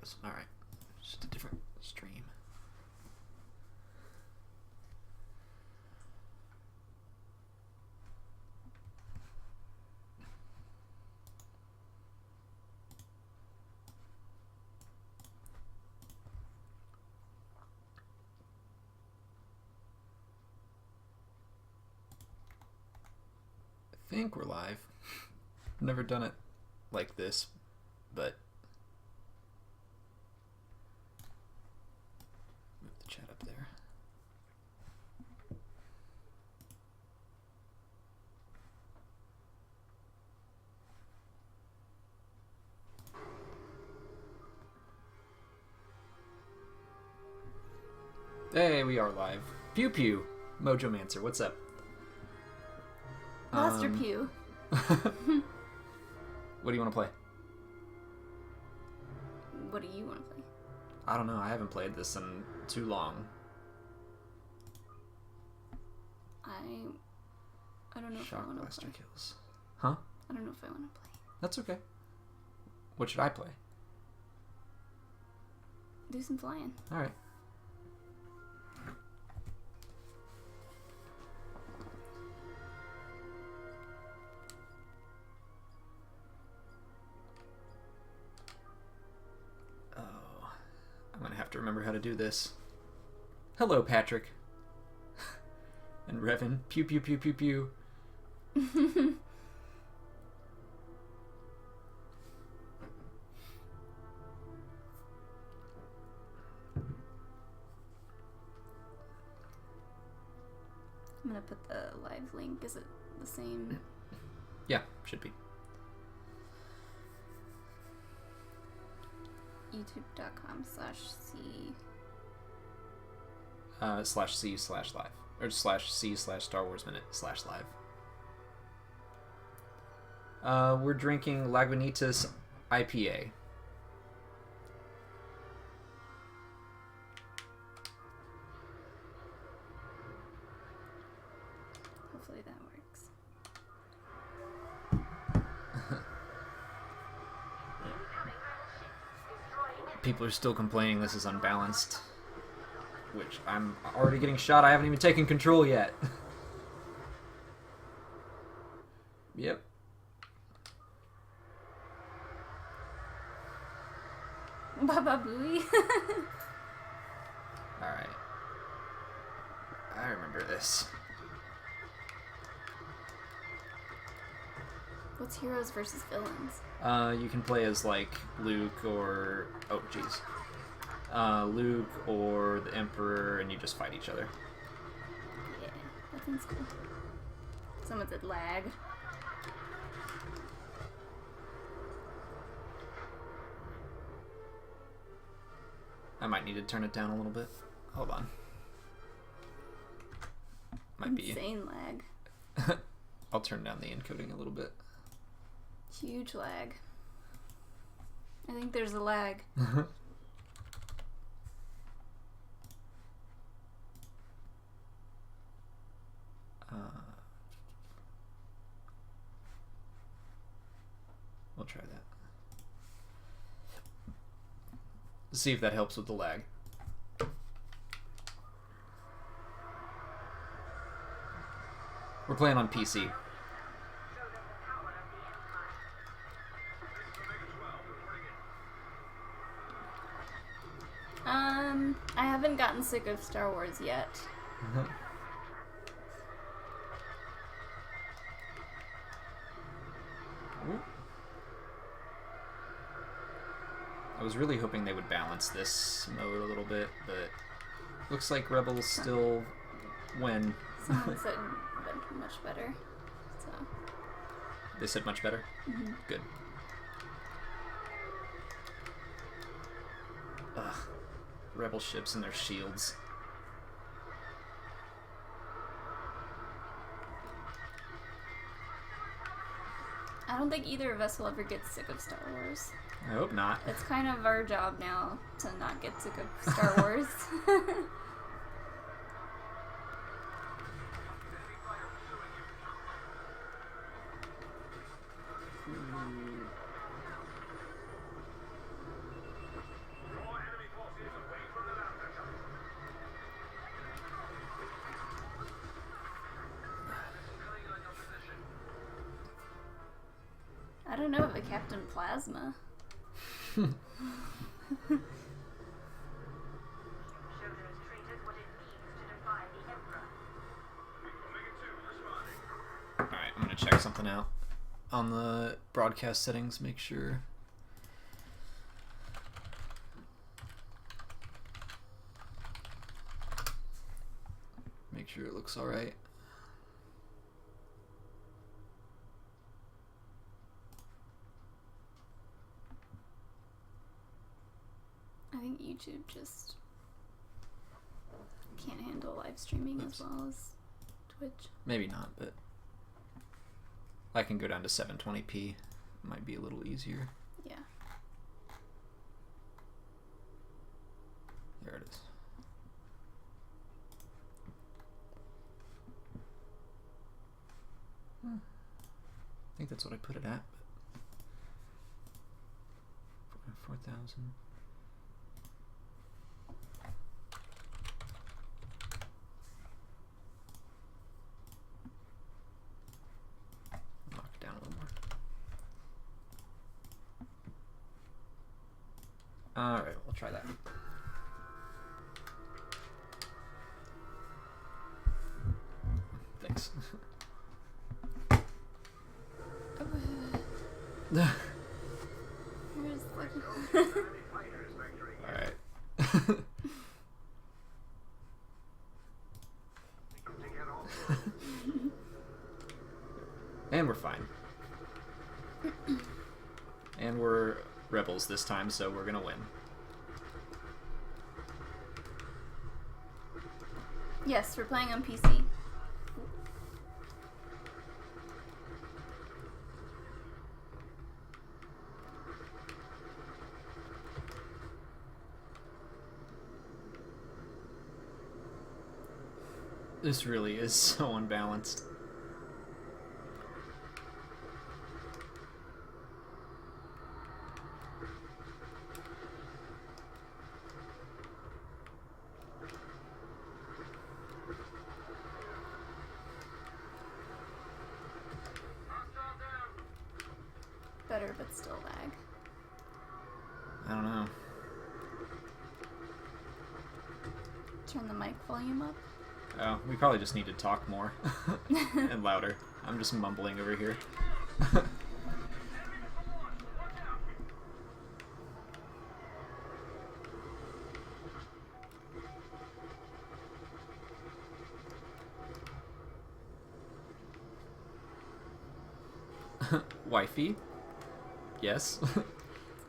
goes. Alright. Just a different stream. I think we're live. Never done it like this, but move the chat up there. Hey, we are live. Pew Pew, Mojo Mancer, what's up? Master Pew. What do you want to play? What do you want to play? I don't know. I haven't played this in too long. I don't know if I want to play. Kills. Huh? I don't know if I want to play. That's okay. What should I play? Do some flying. All right. I'm gonna have to remember how to do this. Hello, Patrick. And Revan. Pew pew pew pew pew. I'm gonna put the live link. Is it the same? Yeah, should be. youtube.com/c /c/live or /c/Star Wars Minute/live. We're drinking Lagunitas IPA. Hopefully that works. People are still complaining this is unbalanced, which I'm already getting shot. I haven't even taken control yet. Yep. Baba Booey. Alright. I remember this. What's heroes versus villains? You can play as, like, Luke or... Oh, jeez. Luke or the Emperor, and you just fight each other. Yeah, that sounds cool. Someone said lag. I might need to turn it down a little bit. Hold on. Might be. Insane lag. I'll turn down the encoding a little bit. Huge lag. I think there's a lag. We'll try that. See if that helps with the lag. We're playing on PC. I haven't gotten sick of Star Wars yet. I was really hoping they would balance this mode a little bit, but looks like Rebels still win. Someone said much better. So. They said much better? Mm-hmm. Good. Ugh. Rebel ships and their shields. I don't think either of us will ever get sick of Star Wars. I hope not. It's kind of our job now to not get sick of Star Wars. don't know of a Captain Plasma. Alright, I'm gonna check something out on the broadcast settings, make sure. Make sure it looks alright. I think YouTube just can't handle live streaming as well as Twitch. Maybe not, but I can go down to 720p. Might be a little easier. Yeah. There it is. I think that's what I put it at. 4,000. Knock it down a little more. Alright, we'll try that. Thanks. Here's Alright. And we're fine. And we're rebels this time, so we're gonna win. Yes, we're playing on PC. This really is so unbalanced. Better, but still lag. I don't know. Turn the mic volume up. Oh, we probably just need to talk more and louder. I'm just mumbling over here. Wifey? Yes.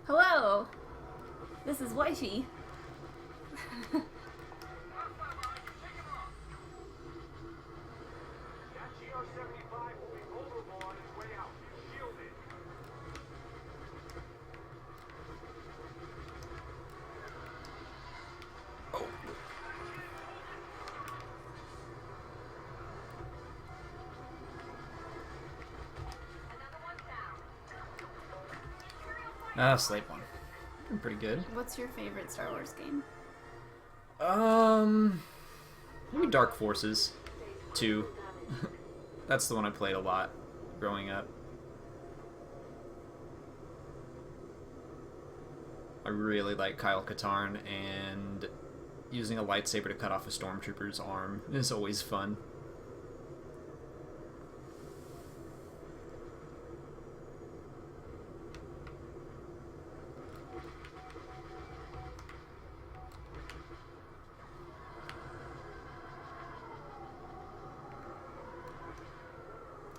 Hello! This is Wifey. Slate one. Pretty good. What's your favorite Star Wars game? Maybe Dark Forces 2. That's the one I played a lot growing up. I really like Kyle Katarn, and using a lightsaber to cut off a stormtrooper's arm is always fun.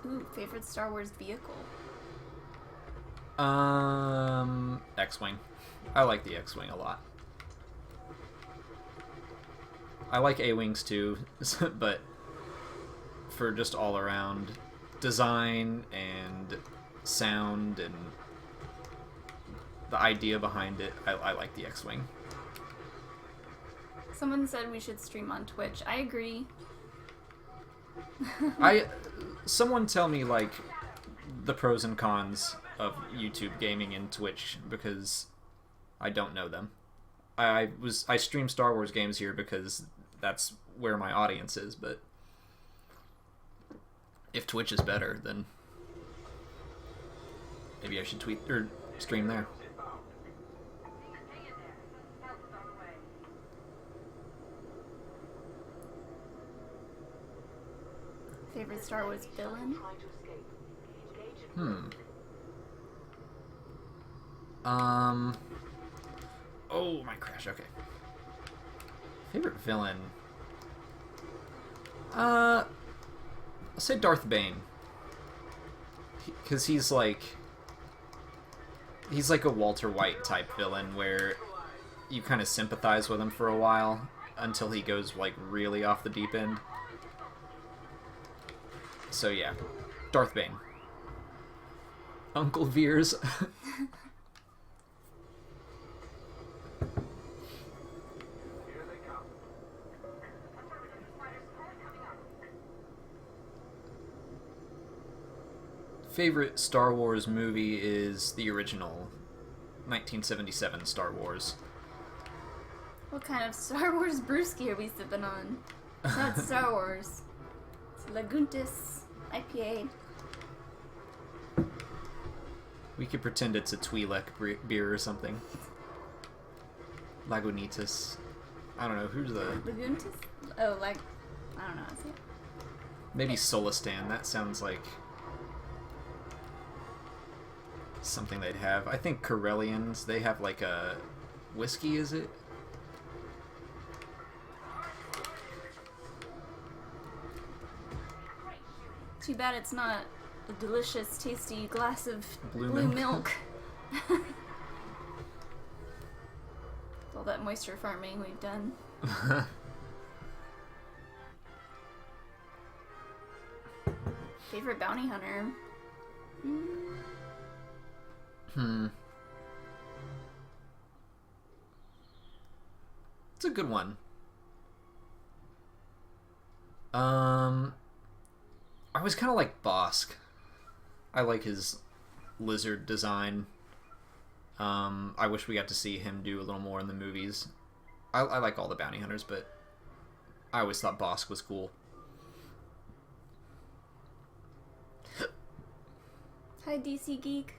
Ooh, favorite Star Wars vehicle? X-Wing. I like the X-Wing a lot. I like A-Wings too, but for just all around design and sound and the idea behind it, I like the X-Wing. Someone said we should stream on Twitch. I agree. Someone tell me, like, the pros and cons of YouTube gaming and Twitch, because I don't know them. I stream Star Wars games here because that's where my audience is, but if Twitch is better, then Maybe I should tweet or stream there. Favorite Star Wars villain? Oh, my crash. Okay. Favorite villain? I'll say Darth Bane. Because he's like a Walter White type villain where you kind of sympathize with him for a while until he goes like really off the deep end. So yeah, Darth Bane. Uncle Veers. Favorite Star Wars movie is the original 1977 Star Wars. What kind of Star Wars brewski are we sipping on? It's not Star Wars. It's Laguntis IPA. We could pretend it's a Twi'lek beer or something. Lagunitas. I don't know, who's the... Laguntis? Oh, like... I don't know. Is it? Maybe Solistan. That sounds like... something they'd have. I think Corellians, they have like a... whiskey, is it? Too bad it's not a delicious, tasty glass of Blue blue milk. milk. All that moisture farming we've done. Favorite bounty hunter? It's a good one. I was kind of like Bosk. I like his lizard design. I wish we got to see him do a little more in the movies. I like all the bounty hunters, but I always thought Bosk was cool. Hi, DC Geek.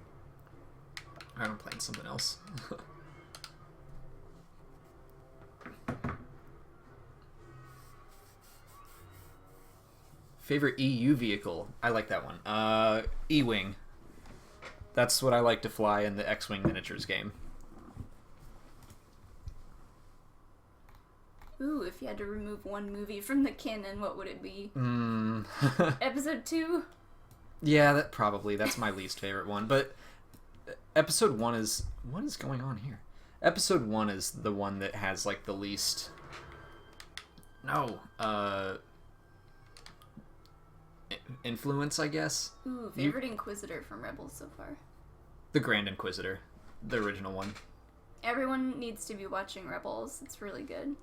I'm playing something else. Favorite EU vehicle? I like that one. E-Wing. That's what I like to fly in the X-Wing miniatures game. Ooh, if you had to remove one movie from the canon, what would it be? Episode 2? Yeah, that's my least favorite one. But episode 1 is... What is going on here? Episode 1 is the one that has, like, the least... No, influence, I guess. Ooh, favorite Inquisitor from Rebels so far? The Grand Inquisitor. The original one. Everyone needs to be watching Rebels. It's really good.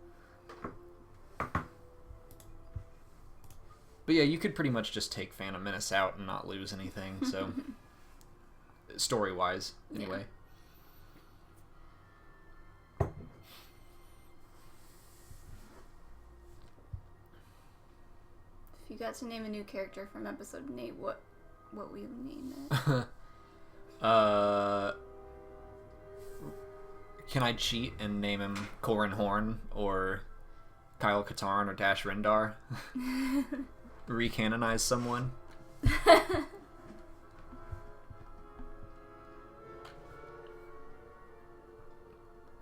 But yeah, you could pretty much just take Phantom Menace out and not lose anything, so... Story-wise, anyway. Yeah. If you got to name a new character from episode 8, what would you name it? Can I cheat and name him Corran Horn or Kyle Katarn or Dash Rendar? Recanonize someone?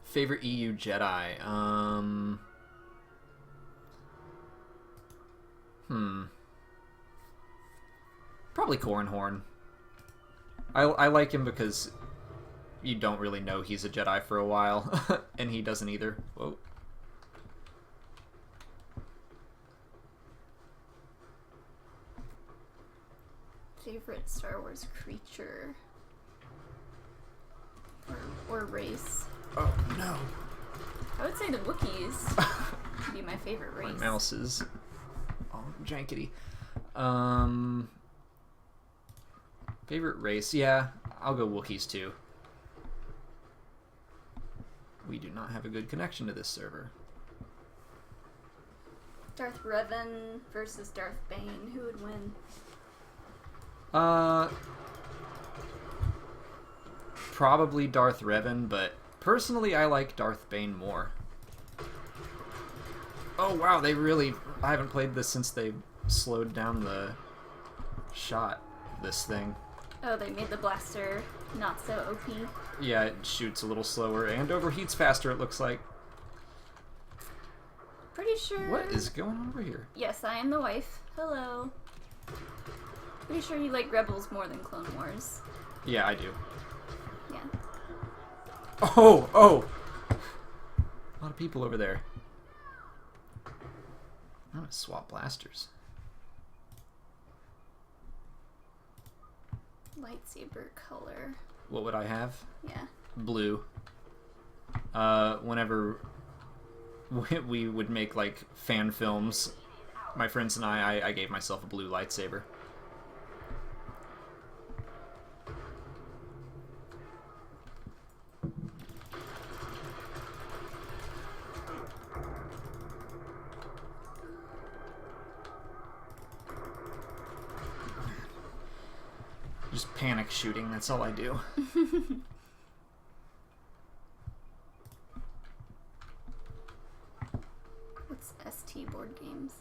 Favorite EU Jedi? Probably Corran Horn. I like him because you don't really know he's a Jedi for a while, and he doesn't either. Whoa. Favorite Star Wars creature? Or race? Oh, no. I would say the Wookiees would be my favorite race. My mouse is all jankety. Favorite race? Yeah, I'll go Wookiees too. We do not have a good connection to this server. Darth Revan versus Darth Bane. Who would win? probably Darth Revan, but personally I like Darth Bane more. Oh wow, I haven't played this since they slowed down the shot of this thing. Oh, they made the blaster not so OP. Yeah, it shoots a little slower and overheats faster, it looks like. Pretty sure... What is going on over here? Yes, I am the wife. Hello. Pretty sure you like Rebels more than Clone Wars. Yeah, I do. Yeah. Oh! Oh! A lot of people over there. I'm gonna swap blasters. Lightsaber color. What would I have? Yeah. Blue. Whenever we would make like fan films, my friends and I gave myself a blue lightsaber. Just panic shooting, that's all I do. What's ST board games?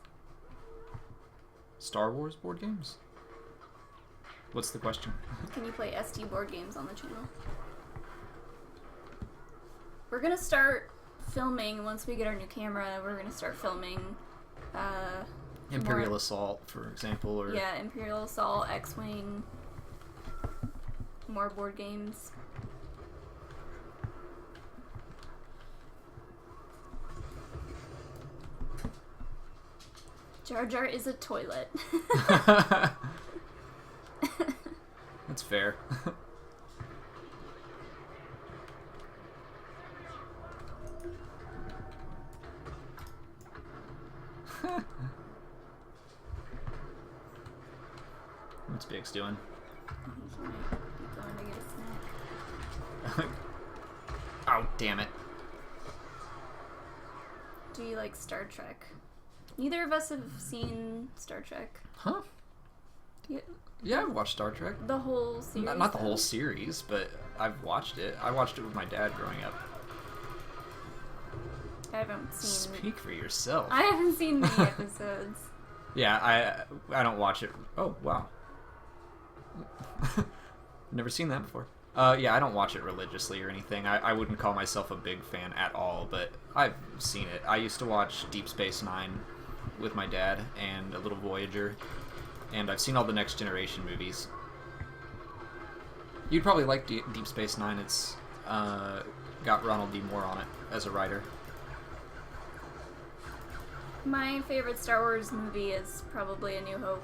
Star Wars board games? What's the question? Can you play ST board games on the channel? We're gonna start filming once we get our new camera. We're gonna start filming Imperial Assault, for example, or yeah, Imperial Assault, X-Wing, more board games. Jar Jar is a toilet. That's fair. What's Biggs doing? He might be going to get a snack. Oh, damn it. Do you like Star Trek? Neither of us have seen Star Trek. Huh? Yeah, I've watched Star Trek. The whole series? Not the whole series, but I've watched it. I watched it with my dad growing up. I haven't seen... Speak for yourself. I haven't seen many episodes. Yeah, I don't watch it. Oh, wow. Never seen that before. Yeah, I don't watch it religiously or anything. I wouldn't call myself a big fan at all, but I've seen it. I used to watch Deep Space Nine with my dad and a little Voyager, and I've seen all the Next Generation movies. You'd probably like Deep Space Nine. It's got Ronald D. Moore on it as a writer. My favorite Star Wars movie is probably A New Hope.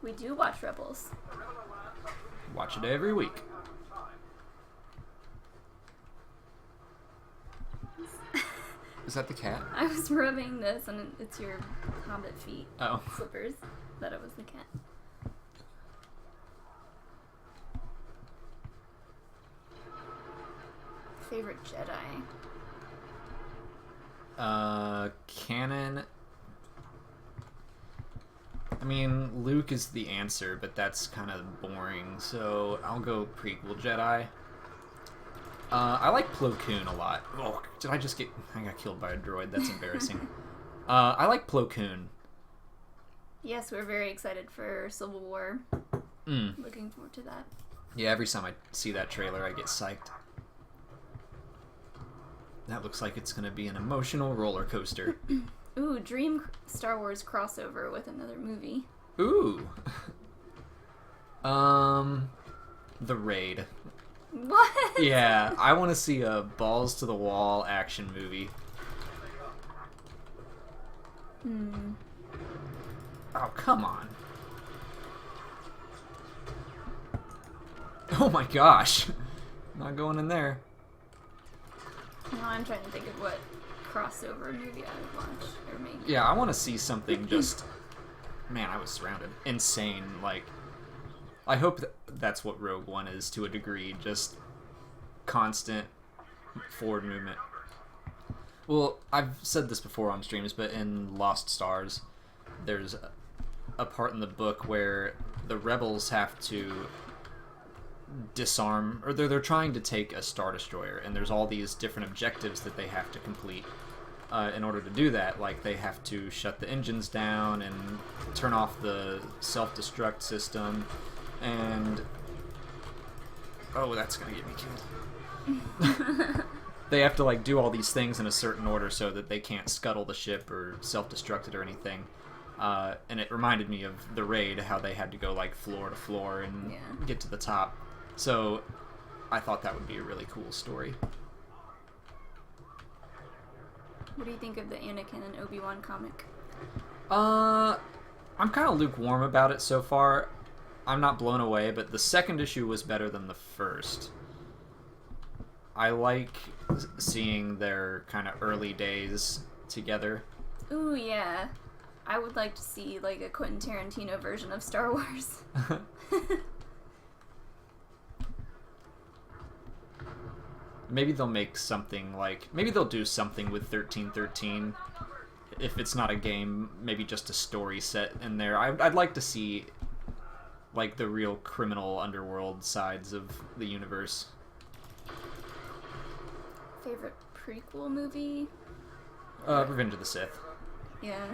We do watch Rebels. Watch it every week. Is that the cat? I was rubbing this and it's your Hobbit feet slippers. Thought it was the cat. Favorite Jedi? Canon. I mean, Luke is the answer, but that's kind of boring, so I'll go prequel Jedi. I like Plo Koon a lot. Oh, I got killed by a droid. That's embarrassing. I like Plo Koon. Yes, we're very excited for Civil War. Looking forward to that. Yeah, every time I see that trailer, I get psyched. That looks like it's going to be an emotional roller coaster. Ooh, dream Star Wars crossover with another movie. Ooh. The Raid. What? Yeah, I want to see a balls to the wall action movie. Oh, come on. Oh my gosh. Not going in there. No, I'm trying to think of what crossover movie I would watch or maybe. Yeah, I want to see something just... Man, I was surrounded. Insane. Like, I hope that's what Rogue One is to a degree. Just constant forward movement. Well, I've said this before on streams, but in Lost Stars, there's a part in the book where the rebels have to disarm, or they're trying to take a Star Destroyer, and there's all these different objectives that they have to complete. In order to do that, like, they have to shut the engines down and turn off the self-destruct system, and... Oh, that's gonna get me killed. They have to, like, do all these things in a certain order so that they can't scuttle the ship or self-destruct it or anything. And it reminded me of the raid, how they had to go, like, floor to floor and get to the top. So I thought that would be a really cool story. What do you think of the Anakin and Obi-Wan comic? I'm kind of lukewarm about it so far. I'm not blown away, but the second issue was better than the first. I like seeing their kind of early days together. Ooh, yeah. I would like to see, like, a Quentin Tarantino version of Star Wars. Maybe they'll make something like... Maybe they'll do something with 1313. If it's not a game, maybe just a story set in there. I'd like to see, like, the real criminal underworld sides of the universe. Favorite prequel movie? Revenge of the Sith. Yeah.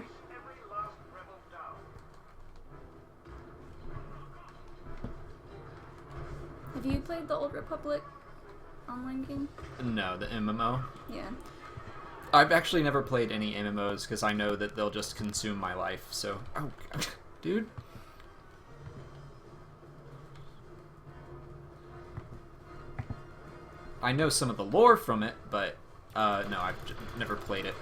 Have you played the Old Republic online game? No, the MMO. Yeah. I've actually never played any MMOs because I know that they'll just consume my life, so... Oh, dude. I know some of the lore from it, but no, I've never played it.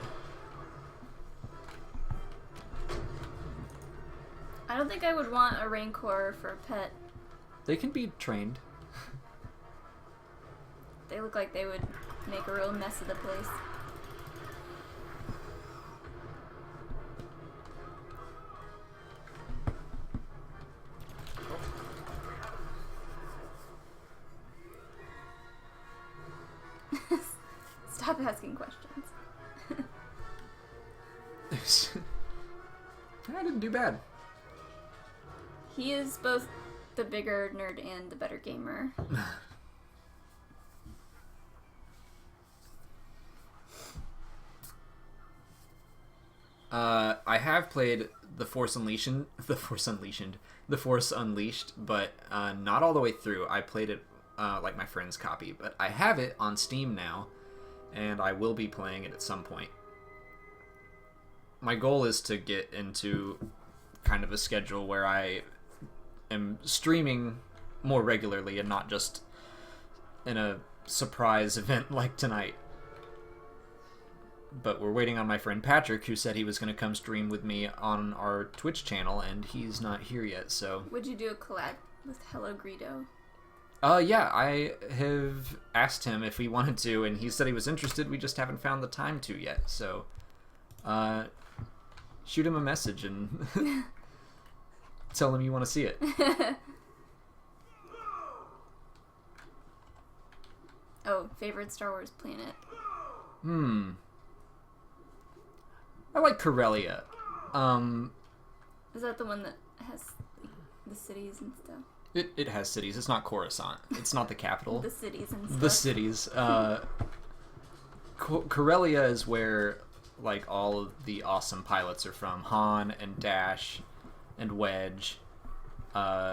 I don't think I would want a Rancor for a pet. They can be trained. They look like they would make a real mess of the place. Stop asking questions. I didn't do bad. He is both the bigger nerd and the better gamer. I have played The Force Unleashed, but not all the way through. I played it like my friend's copy, but I have it on Steam now, and I will be playing it at some point. My goal is to get into kind of a schedule where I am streaming more regularly and not just in a surprise event like tonight. But we're waiting on my friend Patrick, who said he was going to come stream with me on our Twitch channel, and he's not here yet, so... Would you do a collab with Hello Greedo? Yeah, I have asked him if he wanted to, and he said he was interested. We just haven't found the time to yet, so... shoot him a message and tell him you want to see it. Oh, favorite Star Wars planet? I like Corellia. Is that the one that has the cities and stuff? It has cities. It's not Coruscant. It's not the capital. The cities and stuff. The cities. Corellia is where, like, all of the awesome pilots are from. Han and Dash and Wedge. Dash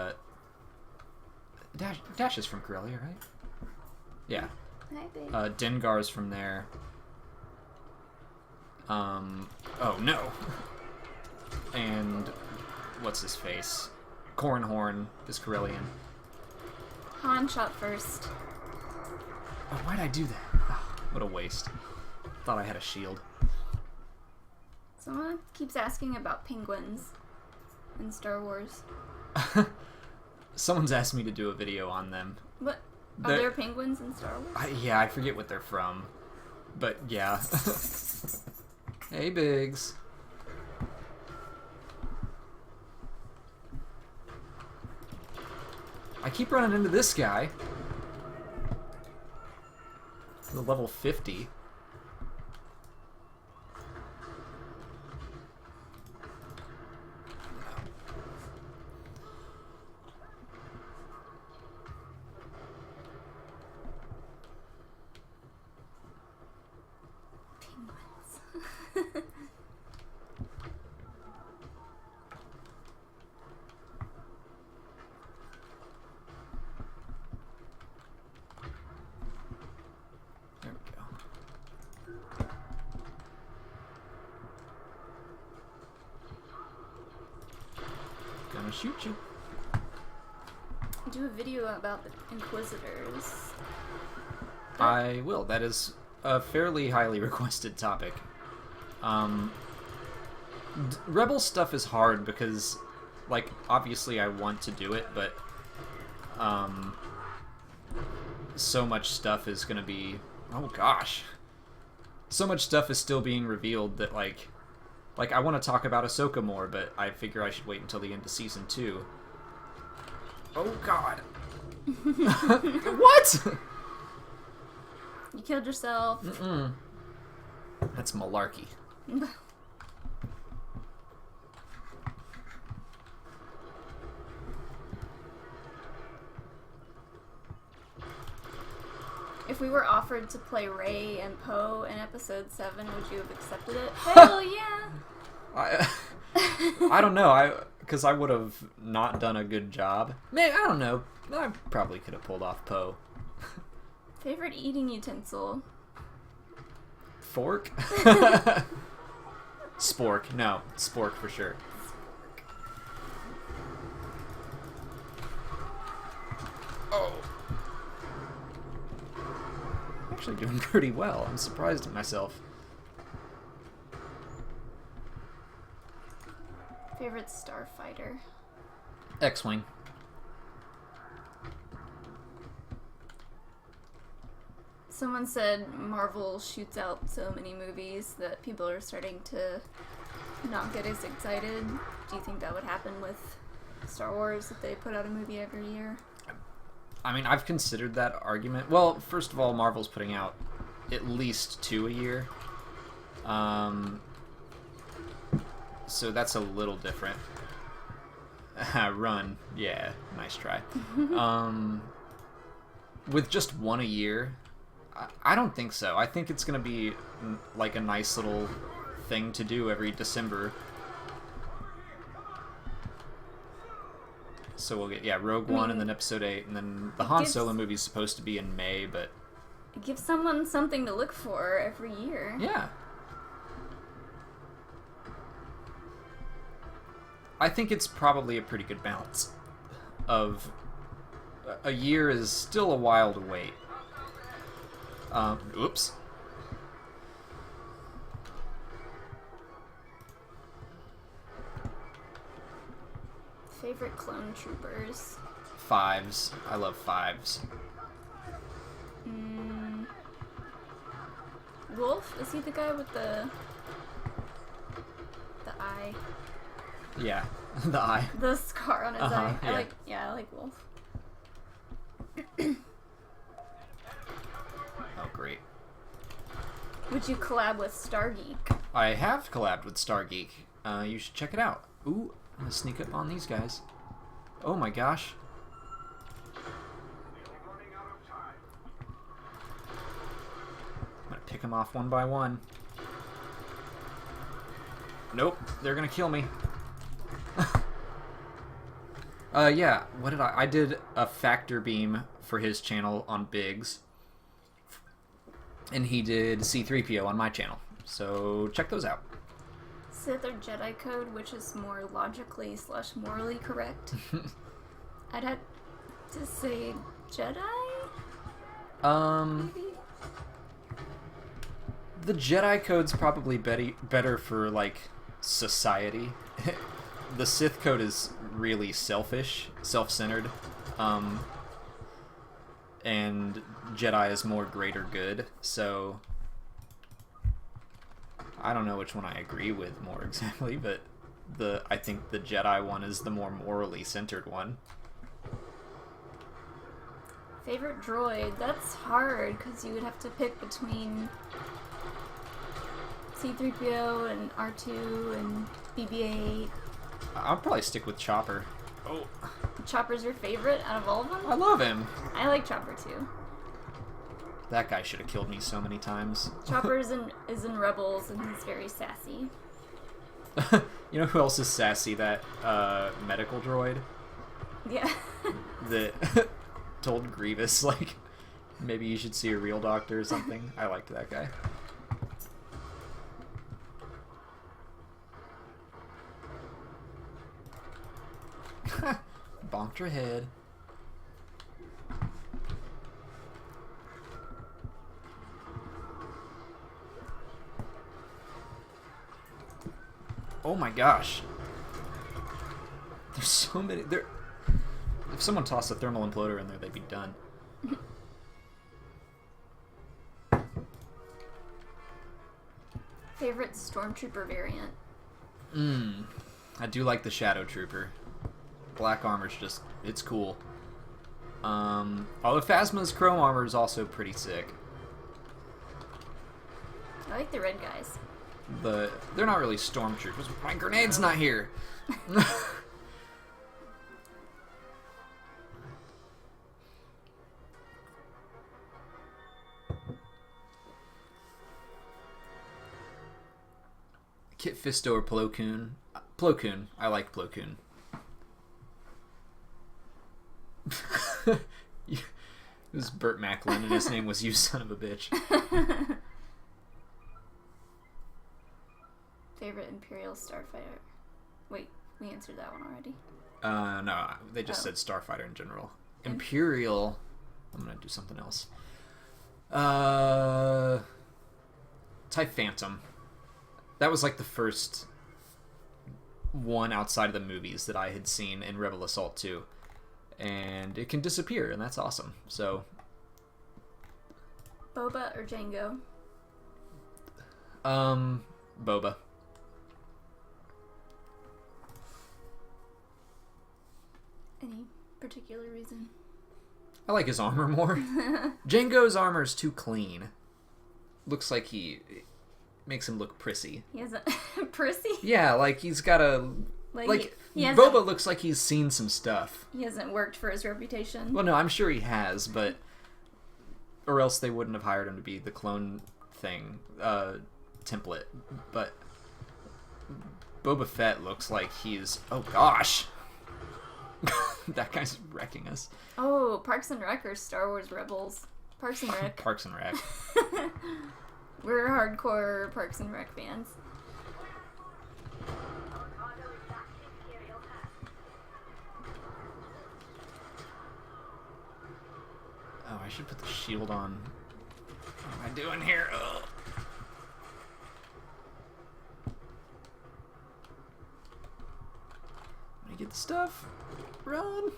is from Corellia, right? Yeah. Hi, babe. Dengar's from there. Oh no. And what's his face? Cornhorn is Corellian. Han shot first. Oh, why'd I do that? Oh, what a waste. Thought I had a shield. Someone keeps asking about penguins in Star Wars. Someone's asked me to do a video on them. What? Are there penguins in Star Wars? Yeah, I forget what they're from. But yeah. Hey, Biggs. I keep running into this guy. The level 50. shoot you. Do a video about the Inquisitors. I will. That is a fairly highly requested topic. Rebel stuff is hard because, like, obviously I want to do it, but so much stuff is gonna be... Oh gosh. So much stuff is still being revealed that, like I want to talk about Ahsoka more, but I figure I should wait until the end of Season 2. Oh god. What? You killed yourself. Mm-mm. That's malarkey. If we were offered to play Rey and Poe in Episode 7, would you have accepted it? Hell yeah! I don't know. Because I would have not done a good job. Maybe, I don't know. I probably could have pulled off Poe. Favorite eating utensil? Fork? Spork. No, spork for sure. Oh. I'm actually doing pretty well. I'm surprised at myself. Favorite starfighter? X-Wing. Someone said Marvel shoots out so many movies that people are starting to not get as excited. Do you think that would happen with Star Wars if they put out a movie every year? I mean, I've considered that argument. Well, first of all, Marvel's putting out at least 2 a year. So that's a little different. Run. Yeah, nice try. With just 1 a year, I don't think so. I think it's going to be like a nice little thing to do every December. So we'll get, Rogue One and then Episode 8, and then the Han Solo movie's supposed to be in May, but... Give someone something to look for every year. Yeah. I think it's probably a pretty good balance of... A year is still a while to wait. Oops. Favorite clone troopers? 5s. I love 5s. Wolf? Is he the guy with the eye? Yeah, the eye. The scar on his eye. Yeah. I like Wolf. Oh, great. Would you collab with Stargeek? I have collabed with Stargeek. You should check it out. Ooh, I'm gonna sneak up on these guys. Oh my gosh. I'm gonna pick them off one by one. Nope, they're gonna kill me. Yeah, what did I did a factor beam for his channel on Biggs. And he did C-3PO on my channel. So check those out. Sith or Jedi code, which is more logically / morally correct? I'd have to say Jedi? Maybe? The Jedi code's probably better for, like, society. The Sith code is really selfish, self-centered. And Jedi is more greater good, so... I don't know which one I agree with more exactly, but I think the Jedi one is the more morally centered one. Favorite droid? That's hard, because you would have to pick between C-3PO and R2 and BB-8. I'll probably stick with Chopper. Oh. Chopper's your favorite out of all of them? I love him. I like Chopper too. That guy should have killed me so many times. Chopper is in Rebels and he's very sassy. You know who else is sassy? That medical droid Yeah. that told Grievous, like, maybe you should see a real doctor or something. I liked that guy. Bonked her head. Oh my gosh. There's so many. If someone tossed a thermal imploder in there, they'd be done. Favorite Stormtrooper variant? I do like the Shadow Trooper. Black armor's just, it's cool. Although Phasma's chrome armor is also pretty sick. I like the red guys. They're not really stormtroopers. My grenade's not here. Kit Fisto or Plo Koon? Plo Koon. I like Plo Koon. It was Burt Macklin, and his name was You Son of a Bitch. Favorite Imperial Starfighter? Wait, we answered that one already. No, they just said Starfighter in general. Imperial. I'm gonna do something else. TIE Phantom. That was like the first one outside of the movies that I had seen in Rebel Assault 2. And it can disappear, and that's awesome. So, Boba or Jango? Boba. Any particular reason? I like his armor more. Jango's armor is too clean. Looks like makes him look prissy. He has a prissy? Yeah, like he's got a he Boba looks like he's seen some stuff. He hasn't worked for his reputation. Well, no, I'm sure he has, but or else they wouldn't have hired him to be the clone thing template. But Boba Fett looks like he's oh that guy's wrecking us. Oh, Parks and Rec or Star Wars Rebels? Parks and Rec. Parks and Rec. We're hardcore Parks and Rec fans. Oh, I should put the shield on. What am I doing here? Ugh. Let me get the stuff. Run.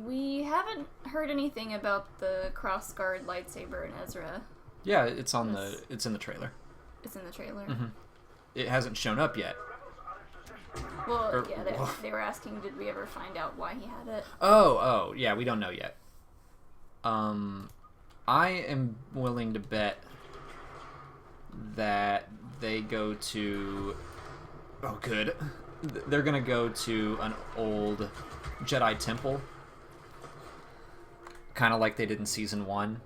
We haven't heard anything about the crossguard lightsaber in Ezra. Yeah, it's in the trailer. It's in the trailer. Mm-hmm. It hasn't shown up yet. Well, they were asking, did we ever find out why he had it? Oh, yeah, we don't know yet. I am willing to bet that they go to... Oh, good. They're gonna go to an old Jedi temple. Kind of like they did in Season 1.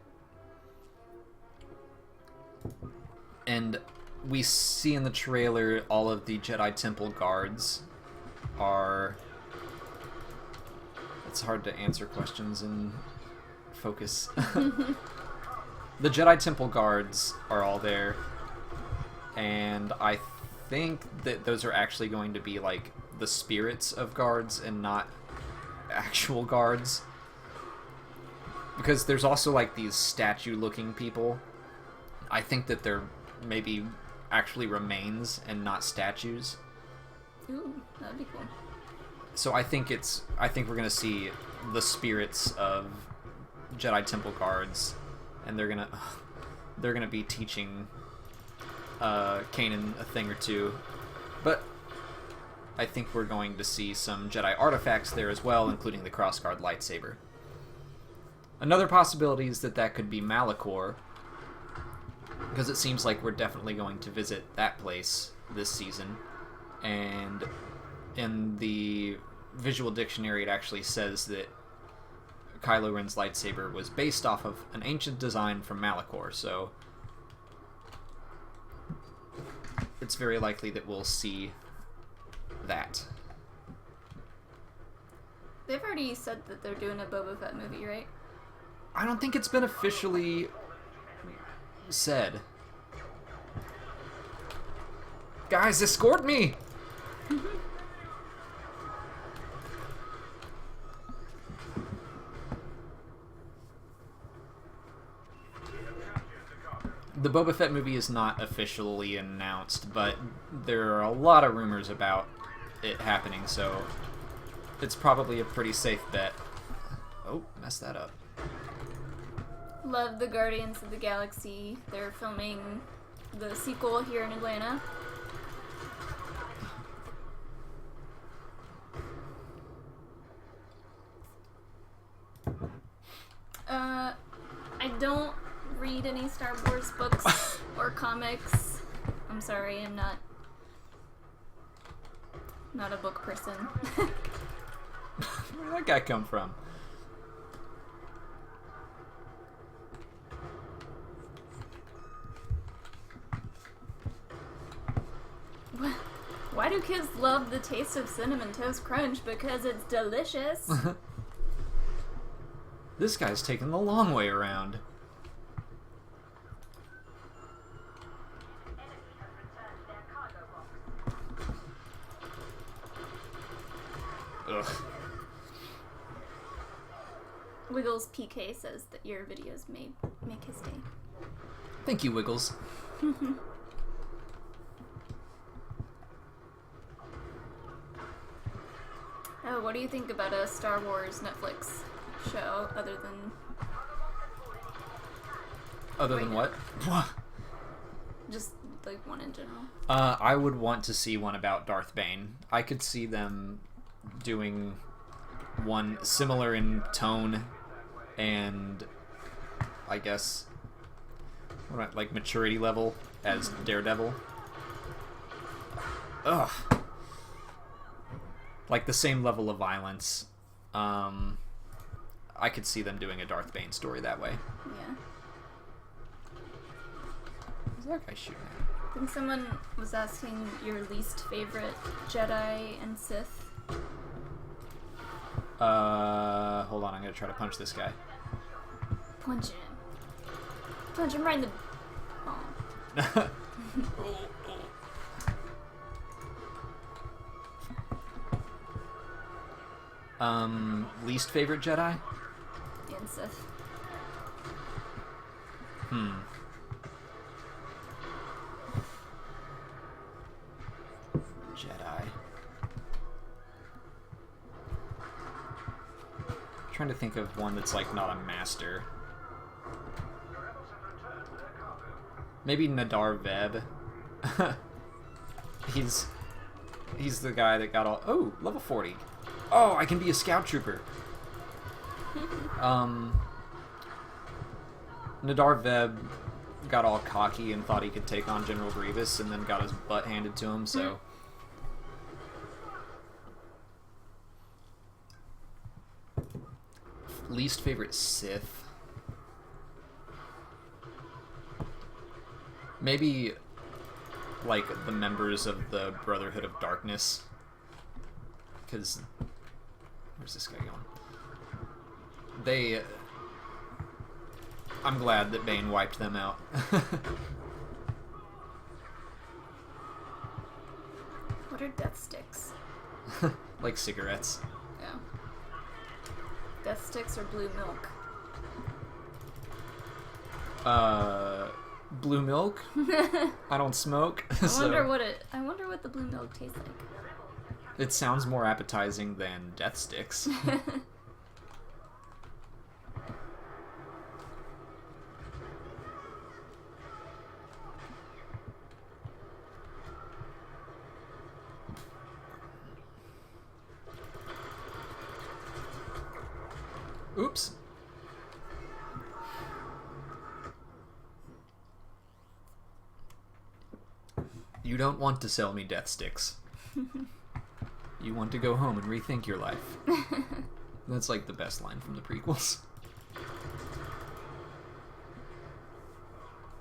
And we see in the trailer all of the Jedi Temple guards are... It's hard to answer questions in focus. The Jedi Temple guards are all there. And I think that those are actually going to be like the spirits of guards and not actual guards. Because there's also like these statue-looking people. I think that they're maybe actually remains and not statues. Ooh, that'd be cool. So I think we're gonna see the spirits of Jedi Temple guards, and they're gonna be teaching Canon a thing or two. But I think we're going to see some Jedi artifacts there as well, including the crossguard lightsaber. Another possibility is that could be Malachor, because it seems like we're definitely going to visit that place this season. And in the visual dictionary, it actually says that Kylo Ren's lightsaber was based off of an ancient design from Malachor, so it's very likely that we'll see that. They've already said that they're doing a Boba Fett movie, right? I don't think it's been officially said. Guys, escort me! the Boba Fett movie is not officially announced, but there are a lot of rumors about it happening, so it's probably a pretty safe bet. Oh, messed that up. Love the Guardians of the Galaxy. They're filming the sequel here in Atlanta. I don't read any Star Wars books or comics. I'm sorry, I'm not a book person. Where did that guy come from? Why do kids love the taste of Cinnamon Toast Crunch? Because it's delicious. This guy's taking the long way around. Ugh. Wiggles PK says that your videos make his day. Thank you, Wiggles. Oh, what do you think about a Star Wars Netflix show other than... Other than what? Just, like, one in general. I would want to see one about Darth Bane. I could see them doing one similar in tone and, I guess, like maturity level as Daredevil. Ugh. Like the same level of violence. I could see them doing a Darth Bane story that way. Yeah. Who's that guy shooting I think someone was asking your least favorite Jedi and Sith. Hold on, I'm gonna try to punch this guy. Punch him. Punch him right in the... Oh. Least favorite Jedi? And Sith. Jedi. Trying to think of one that's like not a master. Maybe Nadar Veb. He's the guy that got all... Oh, level 40. Oh, I can be a scout trooper. Nadar Veb got all cocky and thought he could take on General Grievous and then got his butt handed to him, so... Least favorite Sith? Maybe, like, the members of the Brotherhood of Darkness. Because... Where's this guy going? They... I'm glad that Bane wiped them out. What are death sticks? Like cigarettes. Yeah. Death sticks or blue milk? Blue milk? I don't smoke. I wonder what the blue milk tastes like. It sounds more appetizing than death sticks. Oops. You don't want to sell me death sticks. You want to go home and rethink your life. That's like the best line from the prequels.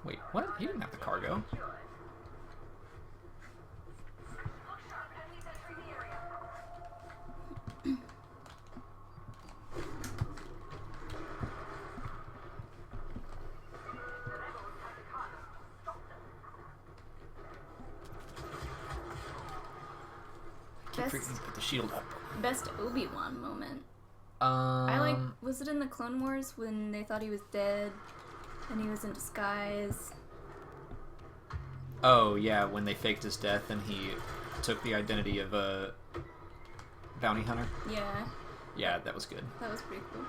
Wait, what? He didn't have the cargo. Put the shield up. Best Obi-Wan moment. Was it in the Clone Wars when they thought he was dead and he was in disguise Oh, yeah, when they faked his death and he took the identity of a bounty hunter. Yeah. Yeah, that was good. That was pretty cool.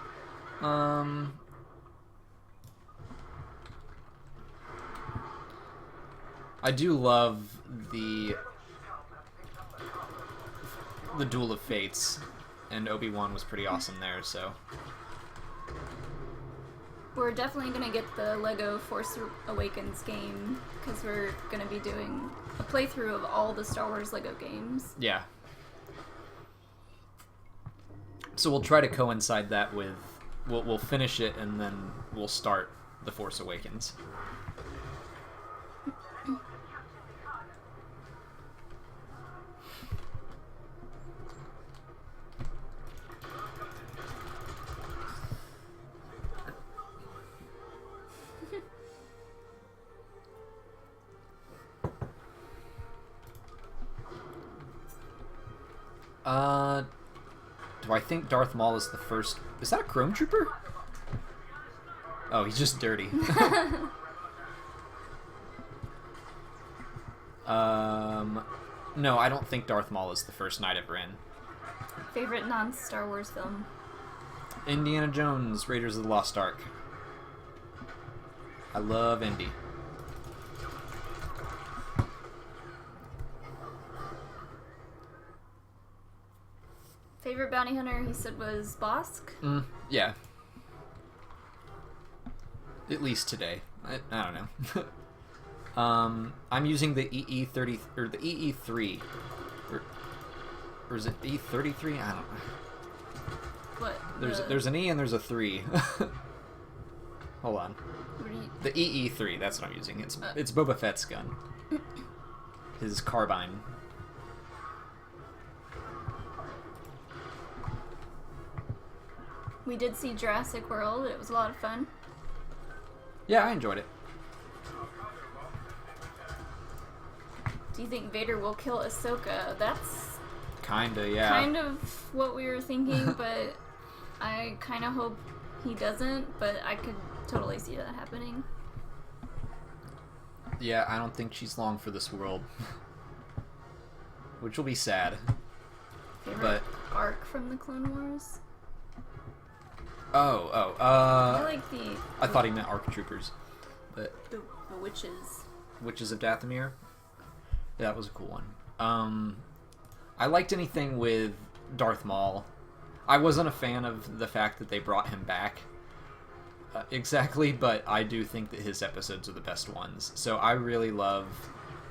I do love the Duel of Fates, and Obi-Wan was pretty awesome there, so... We're definitely going to get the Lego Force Awakens game, because we're going to be doing a playthrough of all the Star Wars Lego games. Yeah. So we'll try to coincide that with... We'll finish it, and then we'll start The Force Awakens. Do I think Darth Maul is the first... Is that a Chrome Trooper? Oh, he's just dirty. No, I don't think Darth Maul is the first knight of Ren. Favorite non-Star Wars film? Indiana Jones, Raiders of the Lost Ark. I love Indy. Favorite bounty hunter, he said, was Bosk? Yeah. At least today. I don't know. I'm using the EE30 or the EE3, or is it E33? I don't know. What? There's an E and there's a 3. Hold on. What are you... The EE3. That's what I'm using. It's Boba Fett's gun. His carbine. We did see Jurassic World. It was a lot of fun. Yeah, I enjoyed it. Do you think Vader will kill Ahsoka? That's Kinda, yeah. kind of what we were thinking, but I kind of hope he doesn't, but I could totally see that happening. Yeah, I don't think she's long for this world. Which will be sad. Favorite arc from the Clone Wars? I like the... I thought he meant ARC Troopers. But The witches. Witches of Dathomir? Yeah, that was a cool one. I liked anything with Darth Maul. I wasn't a fan of the fact that they brought him back. Exactly, but I do think that his episodes are the best ones. So I really love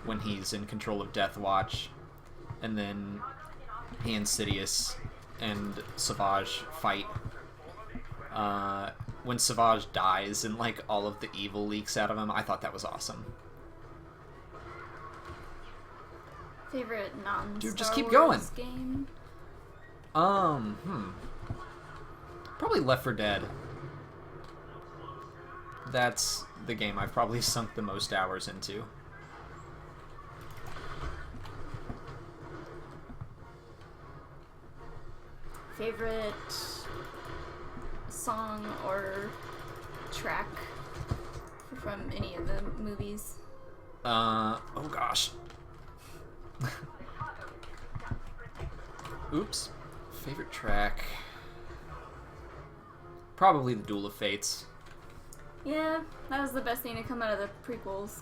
when he's in control of Death Watch, and then he and Sidious and Savage fight. When Savage dies and like all of the evil leaks out of him, I thought that was awesome. Favorite non-Star Dude, just keep Wars going. game? Probably Left 4 Dead. That's the game I've probably sunk the most hours into. Favorite song or track from any of the movies? Oh gosh. Oops. Favorite track? Probably the Duel of Fates. Yeah, that was the best thing to come out of the prequels.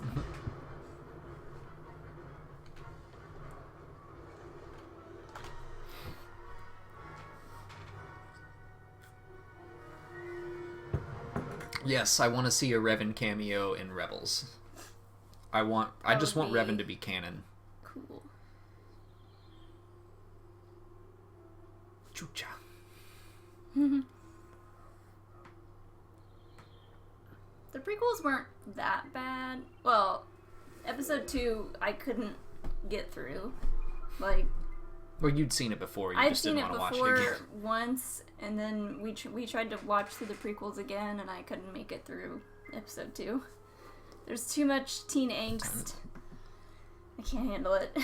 Yes, I want to see a Revan cameo in Rebels. I just want Revan to be canon. Cool. Chucha. The prequels weren't that bad. Well, episode 2 I couldn't get through. Like, Well, you'd seen it before. You I'd just seen didn't it want to before watch it again. once, and then we tried to watch through the prequels again, and I couldn't make it through episode 2. There's too much teen angst. I can't handle it.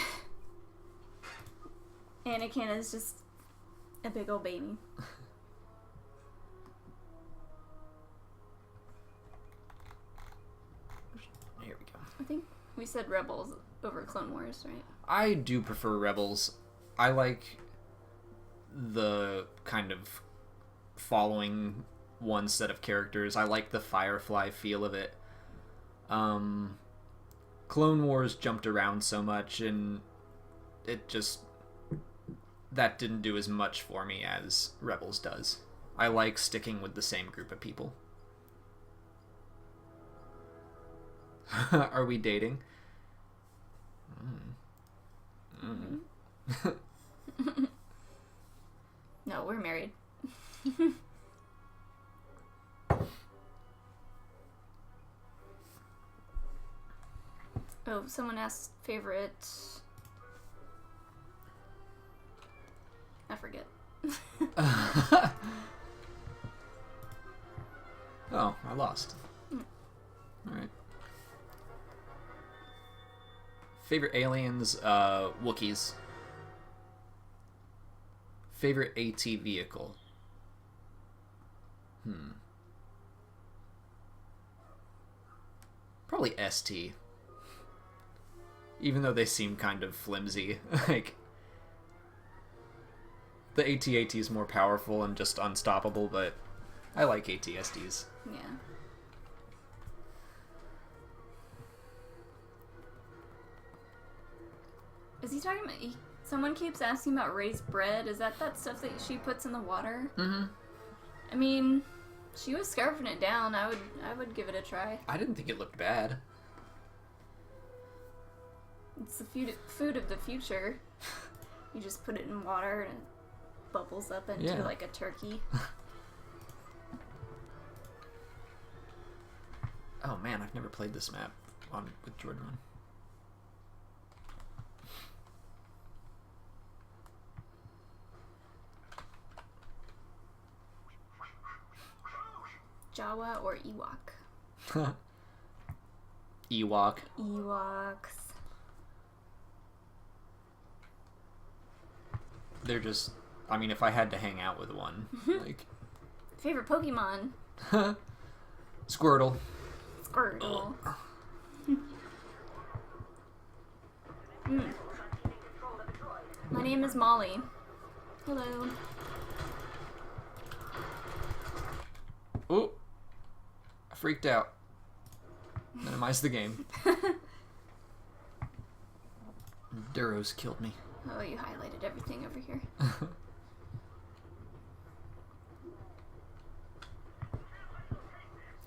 Anakin is just a big old baby. Here we go. I think We said Rebels over Clone Wars, right? I do prefer Rebels. I like the kind of following one set of characters. I like the Firefly feel of it. Clone Wars jumped around so much, and it just... that didn't do as much for me as Rebels does. I like sticking with the same group of people. Are we dating? No, we're married. Oh, someone asked favorite. I forget. Oh, I lost. Alright. Favorite aliens, Wookiees. Favorite AT vehicle? Probably ST. Even though they seem kind of flimsy. Like, the AT-AT is more powerful and just unstoppable, but I like AT-STs. Yeah. Is he talking about... Someone keeps asking about raised bread. Is that stuff that she puts in the water? Mm-hmm. I mean, she was scarfing it down. I would give it a try. I didn't think it looked bad. It's the food of the future. You just put it in water and it bubbles up into like a turkey. Oh man, I've never played this map with Jordan on. Jawa or Ewok? Ewok. Ewoks. They're just... I mean, if I had to hang out with one, like... Favorite Pokemon? Squirtle. Squirtle. My name is Molly. Hello. Ooh. I freaked out. Minimize the game. Duros killed me. Oh, you highlighted everything over here.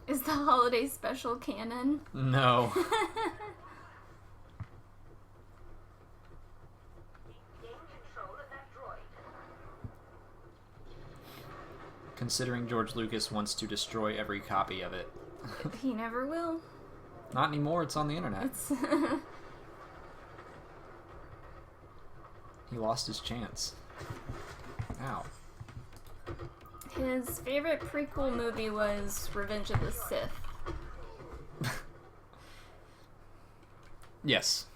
Is the holiday special canon? No. Considering George Lucas wants to destroy every copy of it. He never will. Not anymore, it's on the internet. It's He lost his chance. Ow. His favorite prequel movie was Revenge of the Sith. Yes.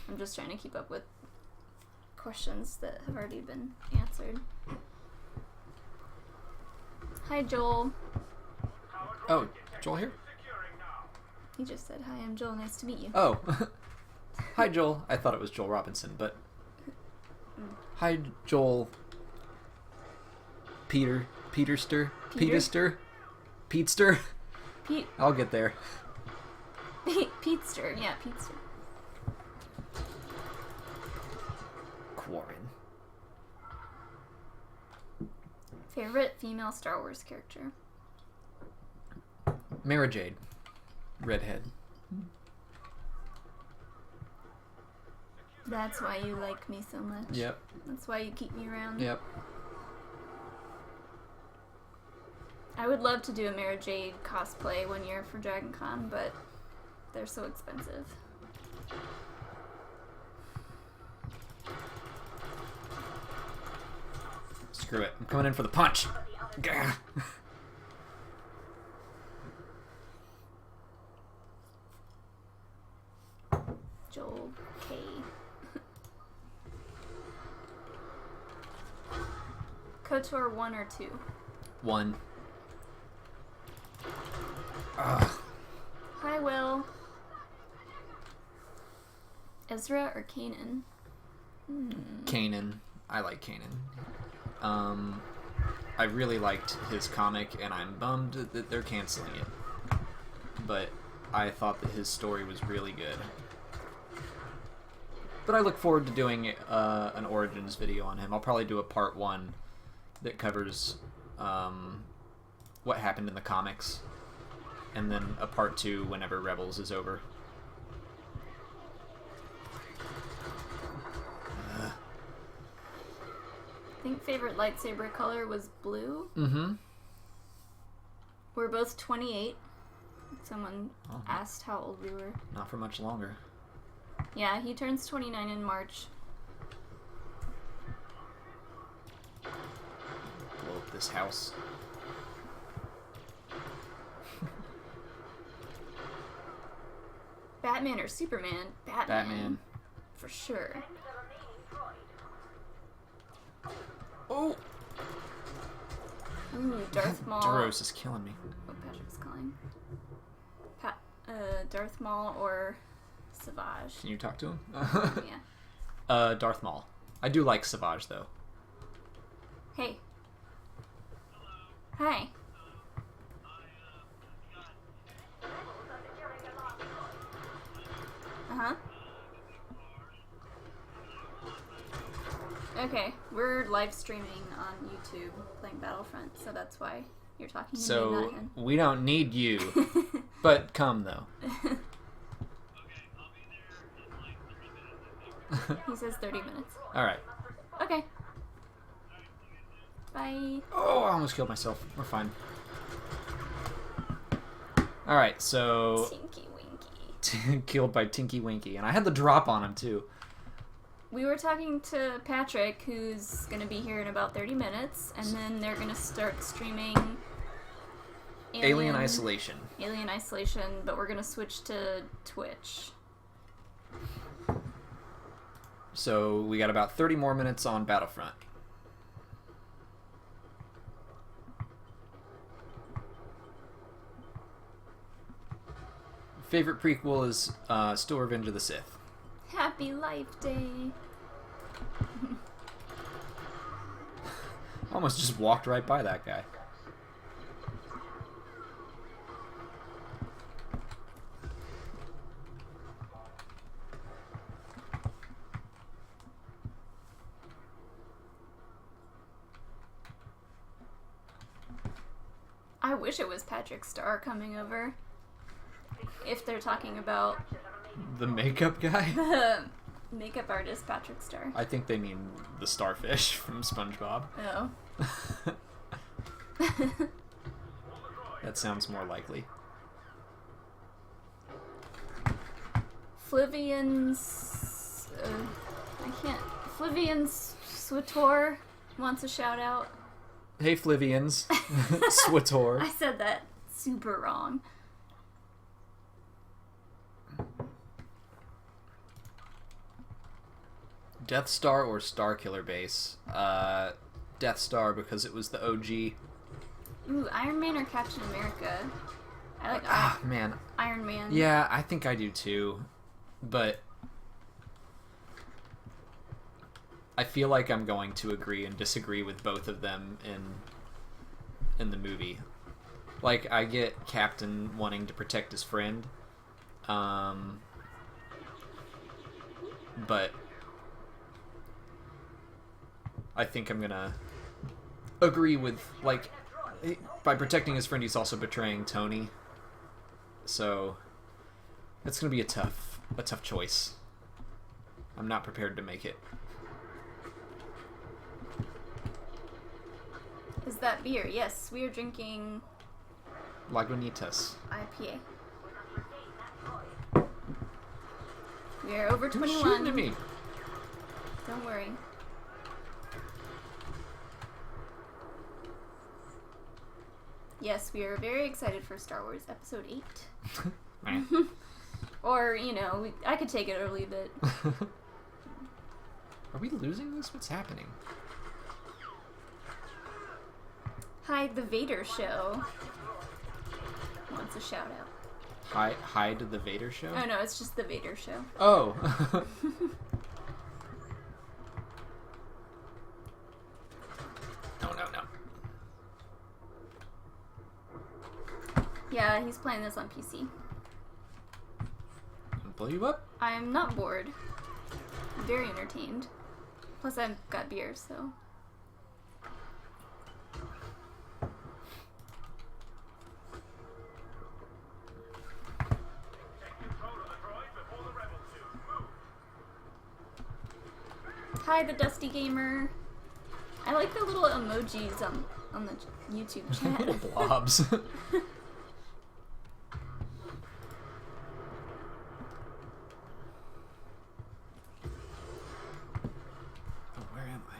I'm just trying to keep up with questions that have already been answered. Hi, Joel. Oh, Joel here? He just said, hi, I'm Joel. Nice to meet you. Oh. Hi, Joel. I thought it was Joel Robinson, but... Hi, Joel... Peterster? Peter? Petester? Pete. I'll get there. Petester. Yeah, Petester. Quarren. Favorite female Star Wars character? Mara Jade. Redhead. That's why you like me so much. Yep. That's why you keep me around. Yep. I would love to do a Mara Jade cosplay one year for Dragon Con, but they're so expensive. Screw it. I'm coming in for the punch. Gah. Joel K. KOTOR 1 or 2? 1. Ugh. Hi, Will. Ezra or Canon? Canon. I like Canon. I really liked his comic, and I'm bummed that they're canceling it. But I thought that his story was really good. But I look forward to doing an Origins video on him. I'll probably do a part 1 that covers what happened in the comics, and then a part 2 whenever Rebels is over. I think favorite lightsaber color was blue. Mm-hmm. We're both 28. Someone asked how old we were. Not for much longer. Yeah, he turns 29 in March. Blow up this house. Batman or Superman? Batman. For sure. Oh! Ooh, Darth Maul. Duros is killing me. Oh, Patrick's calling. Darth Maul or Savage? Can you talk to him? Yeah. Darth Maul. I do like Savage, though. Hey. Hi. Uh-huh. Okay, we're live streaming on YouTube playing Battlefront, so that's why you're talking to me, So, not him. we don't need you. But come, though. He says 30 minutes. Alright. Okay. Bye. Oh, I almost killed myself. We're fine. Alright, so... Tinky Winky. Killed by Tinky Winky. And I had the drop on him, too. We were talking to Patrick, who's going to be here in about 30 minutes, and then they're going to start streaming Alien Isolation. Alien Isolation, but we're going to switch to Twitch. So we got about 30 more minutes on Battlefront. Favorite prequel is still Revenge of the Sith. Happy Life Day. Almost just walked right by that guy. I wish it was Patrick Starr coming over. If they're talking about The makeup guy? the makeup artist Patrick Starr. I think they mean the starfish from SpongeBob. Oh. That sounds more likely. Flivian's... Flivian's Switor wants a shout out. Hey, Flivians. Switor. I said that super wrong. Death Star or Starkiller Base? Death Star because it was the OG. Ooh, Iron Man or Captain America? I like Man. Iron Man. Yeah, I think I do too. But I feel like I'm going to agree and disagree with both of them in the movie. Like, I get Captain wanting to protect his friend. But I think I'm gonna agree with, like, by protecting his friend, he's also betraying Tony. So it's gonna be a tough choice. I'm not prepared to make it. Is that beer? Yes, we are drinking Lagunitas. IPA. We are over Who's 21. shooting at me? Don't worry. Yes, we are very excited for Star Wars Episode 8. Or, you know, I could take it or leave it. Are we losing this? What's happening? Hi, The Vader Show wants a shout out. Hide the Vader show? Oh no, it's just the Vader show. Oh. No. Yeah, he's playing this on PC. Blow you up? I am not bored. I'm very entertained. Plus, I've got beer, so. Hi, the Dusty Gamer. I like the little emojis on the YouTube chat. Little blobs. Oh, where am I?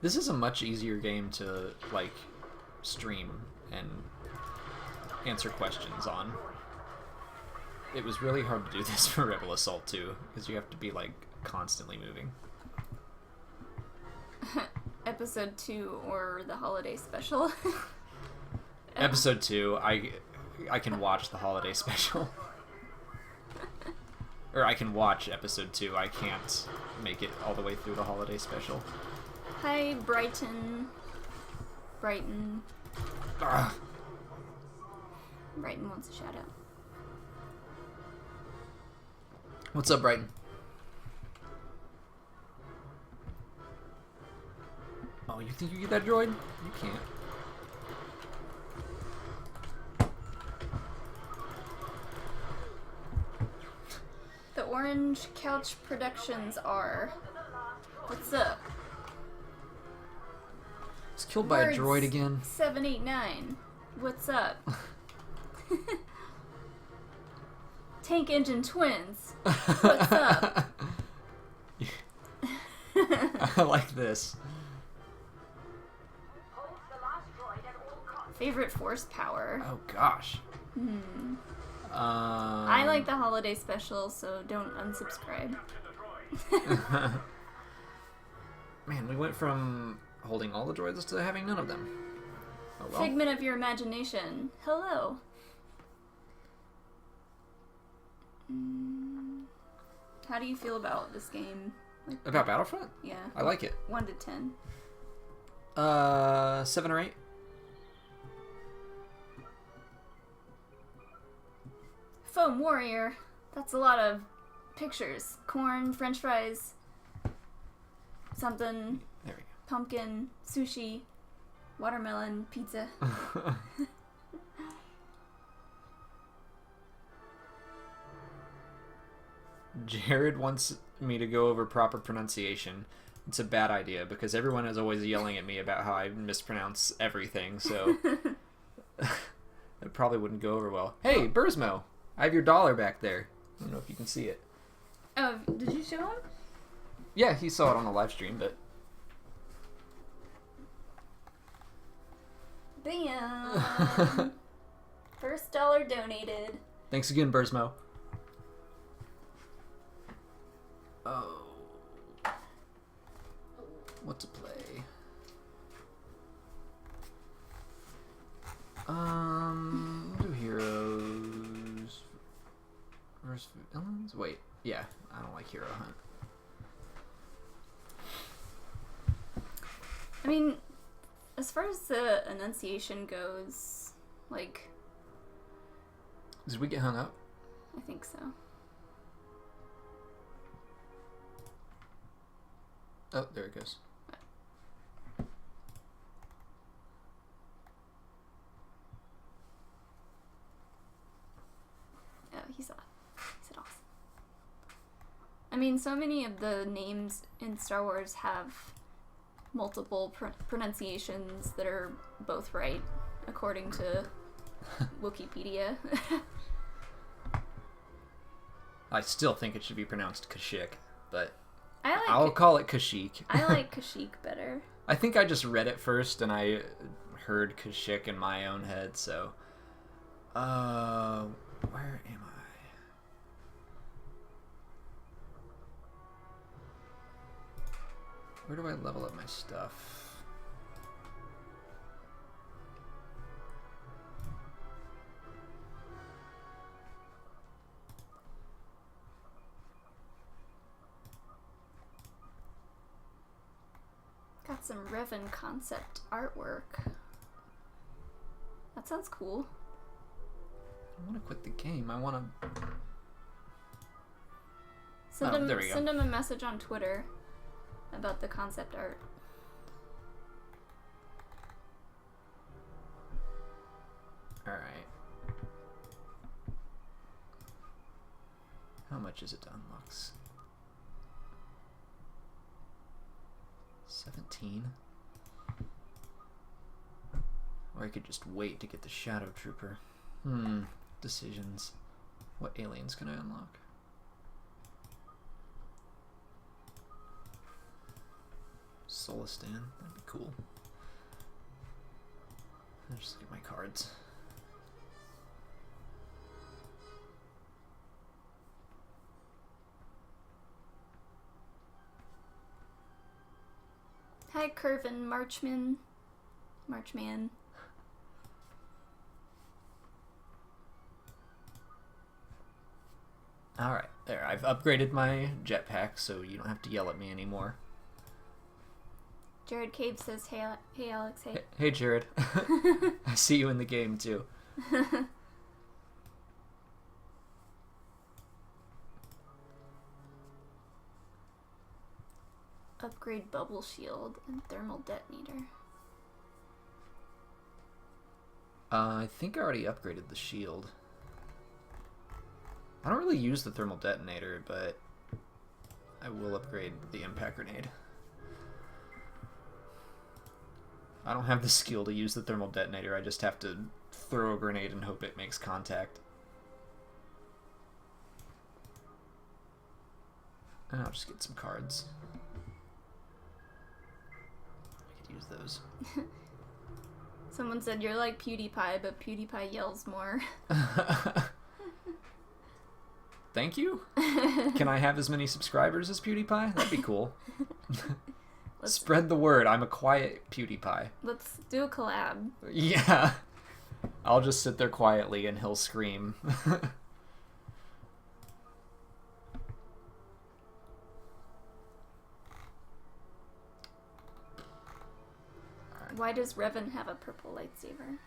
This is a much easier game to, like, stream and answer questions on. It was really hard to do this for Rebel Assault 2, because you have to be, like, constantly moving. Episode 2 or the holiday special. Episode 2, I can watch the holiday special. Or I can watch episode 2, I can't make it all the way through the holiday special. Hi, Brighton. Brighton. Ugh. Brighton wants a shout out. What's up, Brighton? Oh, you think you get that droid? You can't. The Orange Couch Productions are. What's up? It's killed by a droid again. 789. What's up? Tank Engine Twins. What's up? I like this. Favorite force power. Oh gosh. I like the holiday special, so don't unsubscribe. Man, we went from holding all the droids to having none of them. Oh well. Figment of your imagination. Hello. How do you feel about this game? Like, About Battlefront? yeah. I like it. 1 to 10. 7 or 8. Foam Warrior. That's a lot of pictures. Corn, french fries, something, There we pumpkin, sushi, watermelon, pizza. go. Jared wants me to go over proper pronunciation. It's a bad idea because everyone is always yelling at me about how I mispronounce everything, so it probably wouldn't go over well. Hey, Burzmo! I have your dollar back there. I don't know if you can see it. Oh, did you show him? Yeah, he saw it on the live stream, but Bam! First dollar donated. thanks again, Burzmo. Oh. What to play? Do heroes versus villains? Wait, yeah, I don't like Hero Hunt. I mean, as far as the enunciation goes, like, Did we get hung up? I think so. Oh, there it goes. Oh, he said awesome. I mean, so many of the names in Star Wars have multiple pronunciations that are both right, according to Wikipedia. I still think it should be pronounced Kashyyyk, but I'll call it Kashyyyk. I like Kashyyyk better. I think I just read it first and I heard Kashyyyk in my own head, so Where am I? Where do I level up my stuff? Got some Revan concept artwork. That sounds cool. I want to quit the game. I want to... Send him a message on Twitter about the concept art. Alright. How much is it to unlock? 17? Or I could just wait to get the Shadow Trooper. Decisions. What aliens can I unlock? Solistan, that'd be cool. I'll just get my cards. Hi, Curvin Marchman. Marchman. Alright, there. I've upgraded my jetpack, so you don't have to yell at me anymore. Jared Cave says, hey Alex, hey. Hey, Jared. I see you in the game, too. Upgrade bubble shield and thermal detonator. I think I already upgraded the shield. I don't really use the thermal detonator, but I will upgrade the impact grenade. I don't have the skill to use the thermal detonator, I just have to throw a grenade and hope it makes contact. And I'll just get some cards. I could use those. Someone said you're like PewDiePie, but PewDiePie yells more. Thank you? Can I have as many subscribers as PewDiePie? That'd be cool. Spread the word. I'm a quiet PewDiePie. Let's do a collab. Yeah. I'll just sit there quietly and he'll scream. Why does Revan have a purple lightsaber?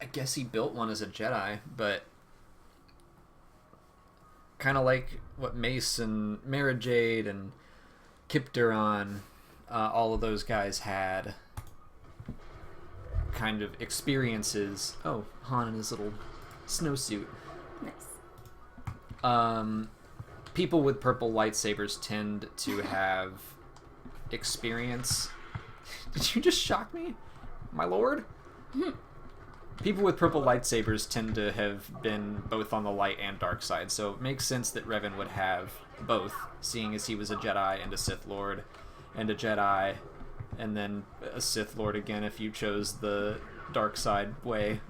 I guess he built one as a Jedi, but kind of like what Mace and Mara Jade and Kip Duran, all of those guys had kind of experiences. Oh, Han in his little snowsuit. Nice. People with purple lightsabers tend to have experience. Did you just shock me, my lord? People with purple lightsabers tend to have been both on the light and dark side, so it makes sense that Revan would have both, seeing as he was a Jedi and a Sith Lord, and a Jedi, and then a Sith Lord again if you chose the dark side way.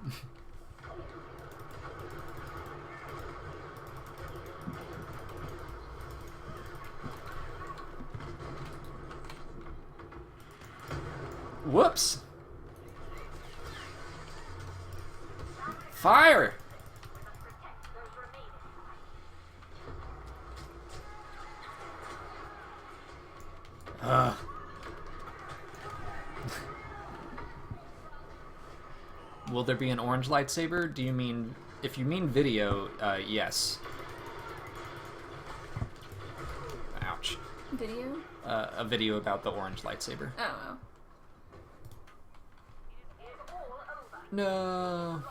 Whoops! Fire! Will there be an orange lightsaber? Do you mean... If you mean video, yes. Ouch. Video? A video about the orange lightsaber. Oh. No.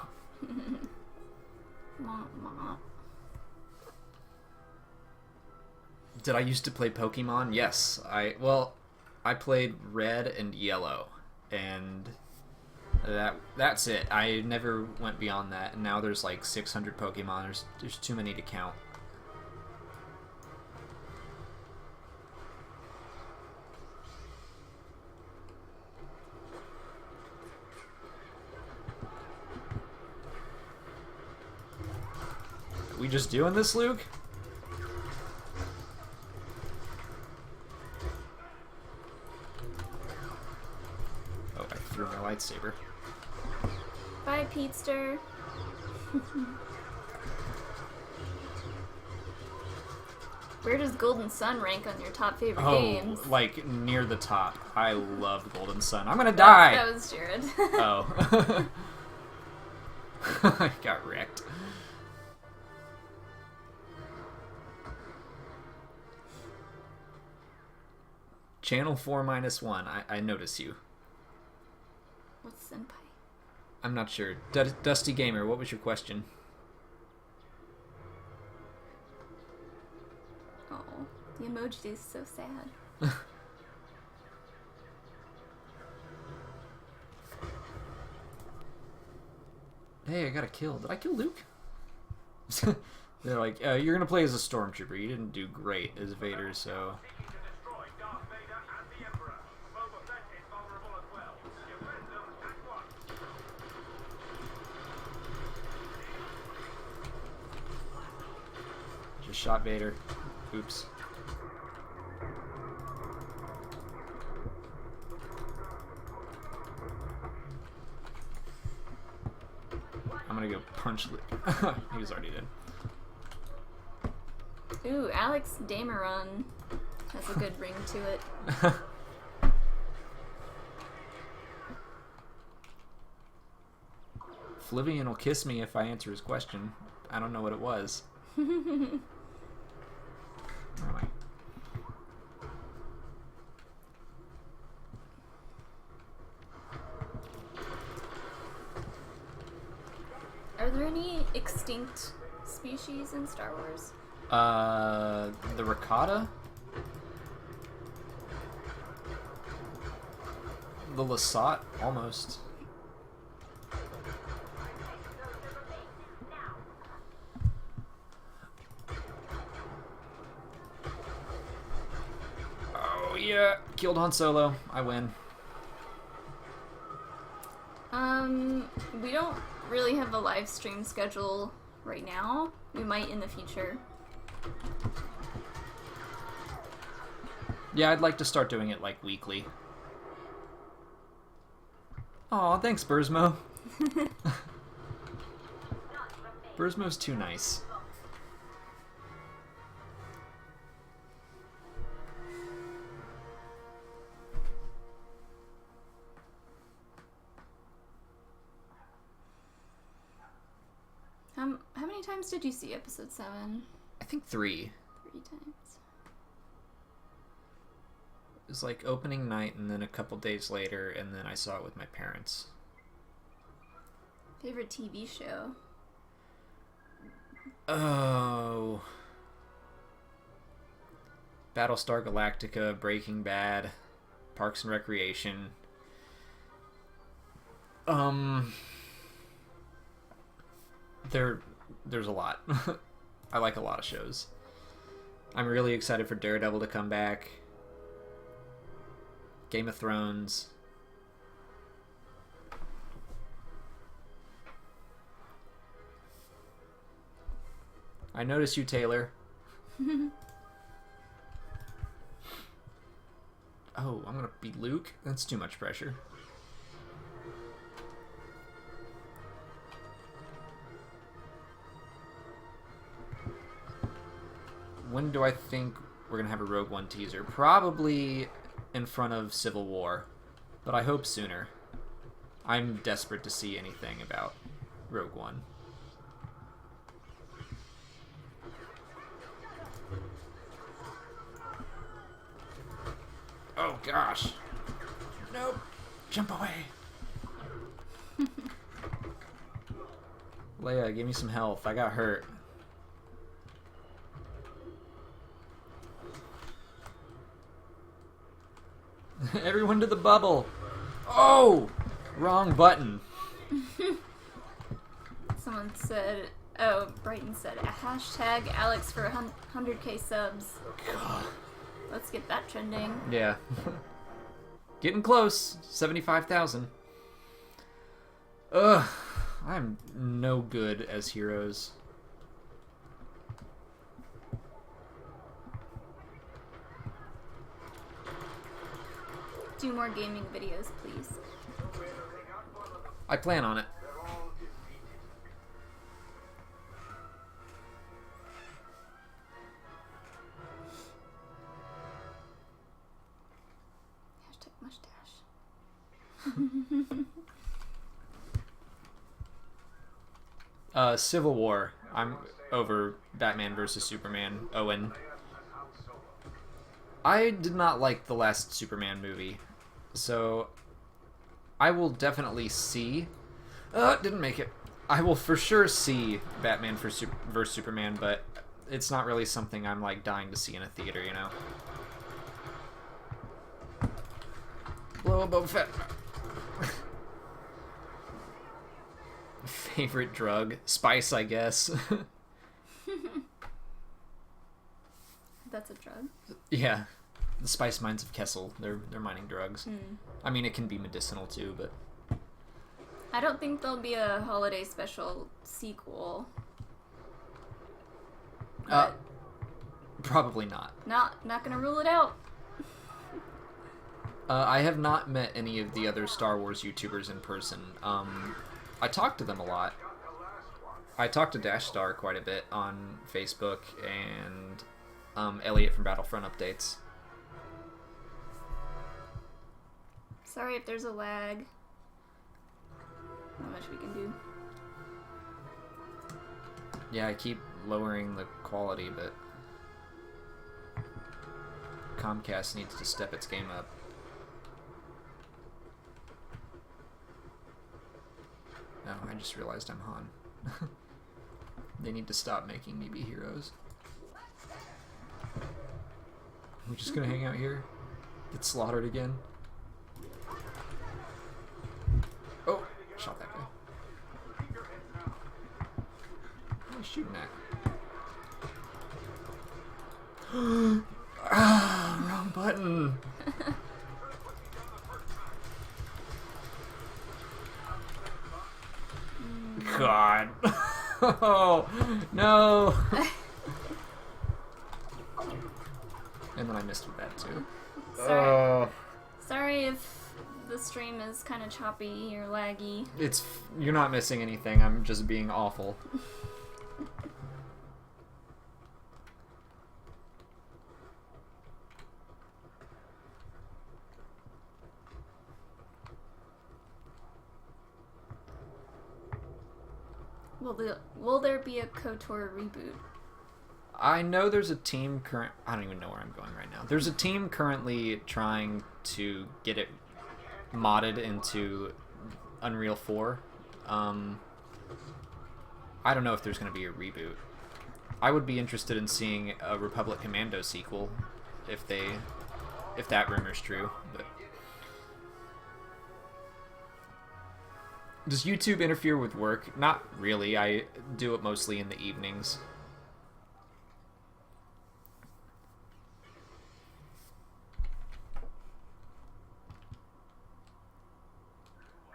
Did I used to play Pokemon? Yes. I played Red and Yellow, and that's it. I never went beyond that, and now there's like 600 Pokemon. There's too many to count. We just doing this, Luke? Oh, I threw my lightsaber. Bye, Petester. Where does Golden Sun rank on your top favorite games? Oh, like near the top. I love Golden Sun. I'm gonna die! That was Jared. Oh. I got wrecked. Channel 4-1. I notice you. What's Senpai? I'm not sure. Dusty Gamer, what was your question? Oh, the emoji is so sad. Hey, I got a kill. Did I kill Luke? They're like, you're gonna play as a stormtrooper. You didn't do great as Vader, so... Just shot Vader. Oops. I'm gonna go punch Luke. He was already dead. Ooh, Alex Dameron has a good ring to it. Flivian will kiss me if I answer his question. I don't know what it was. Where am I? Are there any extinct species in Star Wars? The Ricotta? The Lasat, almost. Oh yeah, killed Han Solo. I win. We don't really have a live stream schedule right now. We might in the future. Yeah, I'd like to start doing it like weekly. Aw, thanks, Burzmo. Burzmo's too nice. How many times did you see episode 7? I think 3. 3 times. It was like opening night and then a couple days later, and then I saw it with my parents. Favorite TV show? Oh. Battlestar Galactica, Breaking Bad, Parks and Recreation. There's a lot. I like a lot of shows. I'm really excited for Daredevil to come back. Game of Thrones. I notice you, Taylor. Oh, I'm gonna beat Luke? That's too much pressure. When do I think we're gonna have a Rogue One teaser? Probably in front of Civil War, but I hope sooner. I'm desperate to see anything about Rogue One. Oh gosh. Nope. Jump away. Leia, give me some health. I got hurt. Everyone to the bubble. Oh! Wrong button. Someone said, oh, Brighton said, a hashtag Alex for 100k subs. God. Let's get that trending. Yeah. Getting close. 75,000. Ugh. I'm no good as heroes. do more gaming videos, please. I plan on it. Hashtag mustache. Civil War. I'm over Batman versus Superman. Owen. I did not like the last Superman movie, so I will definitely see. Didn't make it. I will for sure see Batman versus Superman, but it's not really something I'm like dying to see in a theater, you know. Blow a Boba Fett. Favorite drug? Spice, I guess. That's a drug? Yeah. The spice mines of Kessel. They're mining drugs. I mean, it can be medicinal too, but... I don't think there'll be a holiday special sequel. Probably not. Not gonna rule it out. I have not met any of the other Star Wars YouTubers in person. I talk to them a lot. I talk to Dash Star quite a bit on Facebook and Elliot from Battlefront updates. Sorry if there's a lag. Not much we can do. Yeah, I keep lowering the quality, but Comcast needs to step its game up. Oh, I just realized I'm Han. They need to stop making me be heroes. We're just gonna hang out here? Get slaughtered again? Oh! Shot that guy. What are you shooting at? Ah! Wrong button! God. Oh, no. And then I missed with that too. Sorry. Sorry if the stream is kind of choppy or laggy. You're not missing anything. I'm just being awful. Will there be a KOTOR reboot? I know there's a team I don't even know where I'm going right now. There's a team currently trying to get it modded into Unreal 4. I don't know if there's going to be a reboot. I would be interested in seeing a Republic Commando sequel if that rumor's true. But does YouTube interfere with work? Not really. I do it mostly in the evenings.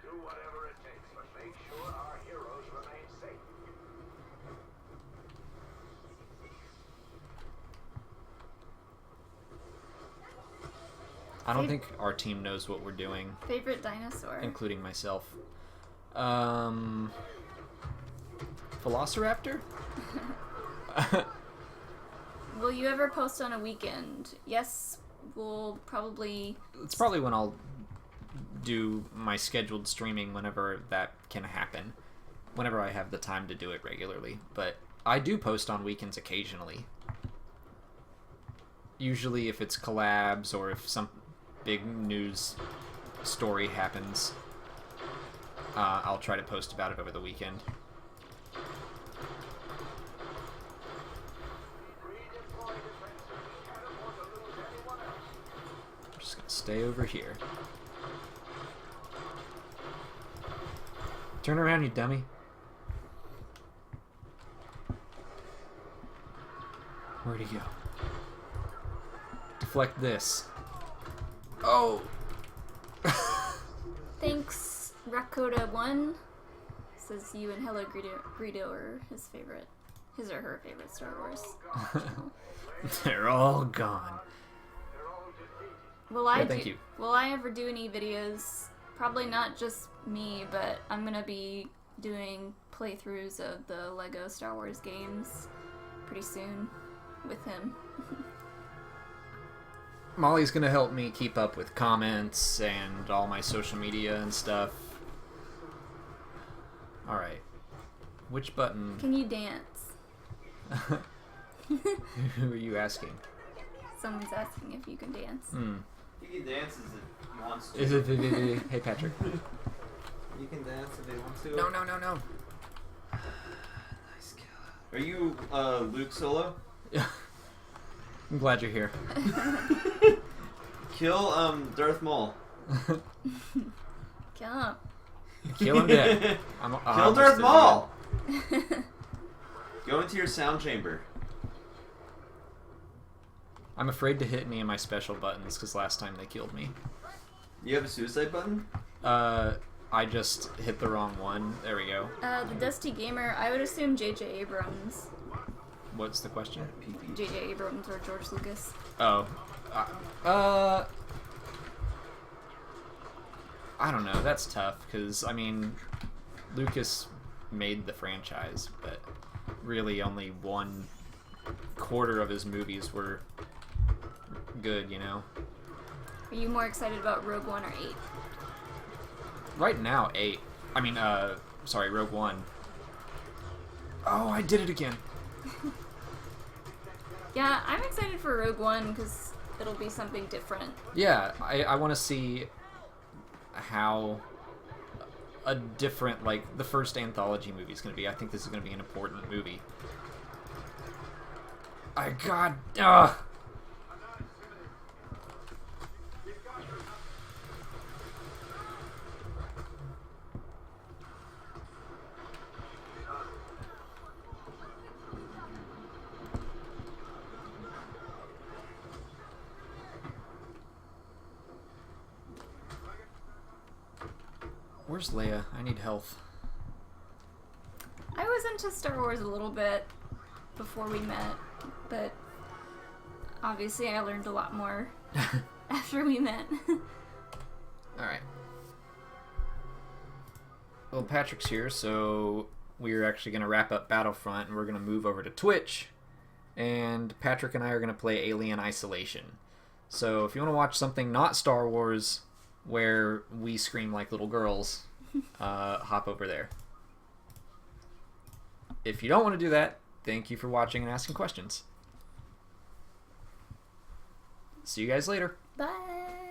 Do whatever it takes, but make sure our heroes remain safe. I don't think our team knows what we're doing, Favorite dinosaur? including myself. Velociraptor? Will you ever post on a weekend? Yes, we'll probably... It's probably when I'll do my scheduled streaming whenever that can happen. Whenever I have the time to do it regularly. But I do post on weekends occasionally. Usually if it's collabs or if some big news story happens, I'll try to post about it over the weekend. I'm just gonna stay over here. Turn around, you dummy. Where'd he go? Deflect this. Oh! Thanks, Rakota1. Says you and Hello Greedo are his or her favorite Star Wars channel. They're all gone. Thank you. Will I ever do any videos? Probably not just me, but I'm gonna be doing playthroughs of the Lego Star Wars games pretty soon with him. Molly's gonna help me keep up with comments and all my social media and stuff. Alright. Which button? Can you dance? Who are you asking? Someone's asking if you can dance. He can dance as he wants to. Is it Hey, Patrick. You can dance if he wants to. No. Nice kill. Are you Luke Solo? Yeah. I'm glad you're here. Kill Darth Maul. Kill him. Kill him dead. Kill Darth Maul! Go into your sound chamber. I'm afraid to hit any of my special buttons because last time they killed me. You have a suicide button? I just hit the wrong one. There we go. The Dusty Gamer, I would assume J.J. Abrams. What's the question? J.J. Abrams or George Lucas. Oh. I don't know. That's tough because, I mean, Lucas made the franchise, but really only 1/4 of his movies were good, you know? Are you more excited about Rogue One or 8? Right now, 8. I mean, sorry, Rogue One. Oh, I did it again. Yeah, I'm excited for Rogue One because it'll be something different. Yeah, I want to see how a different, like, the first anthology movie is going to be. I think this is going to be an important movie. Where's Leia? I need health. I was into Star Wars a little bit before we met, but obviously I learned a lot more after we met. Alright. Well, Patrick's here, so we're actually going to wrap up Battlefront, and we're going to move over to Twitch, and Patrick and I are going to play Alien Isolation. So if you want to watch something not Star Wars, where we scream like little girls, hop over there. If you don't want to do that, thank you for watching and asking questions. See you guys later. Bye!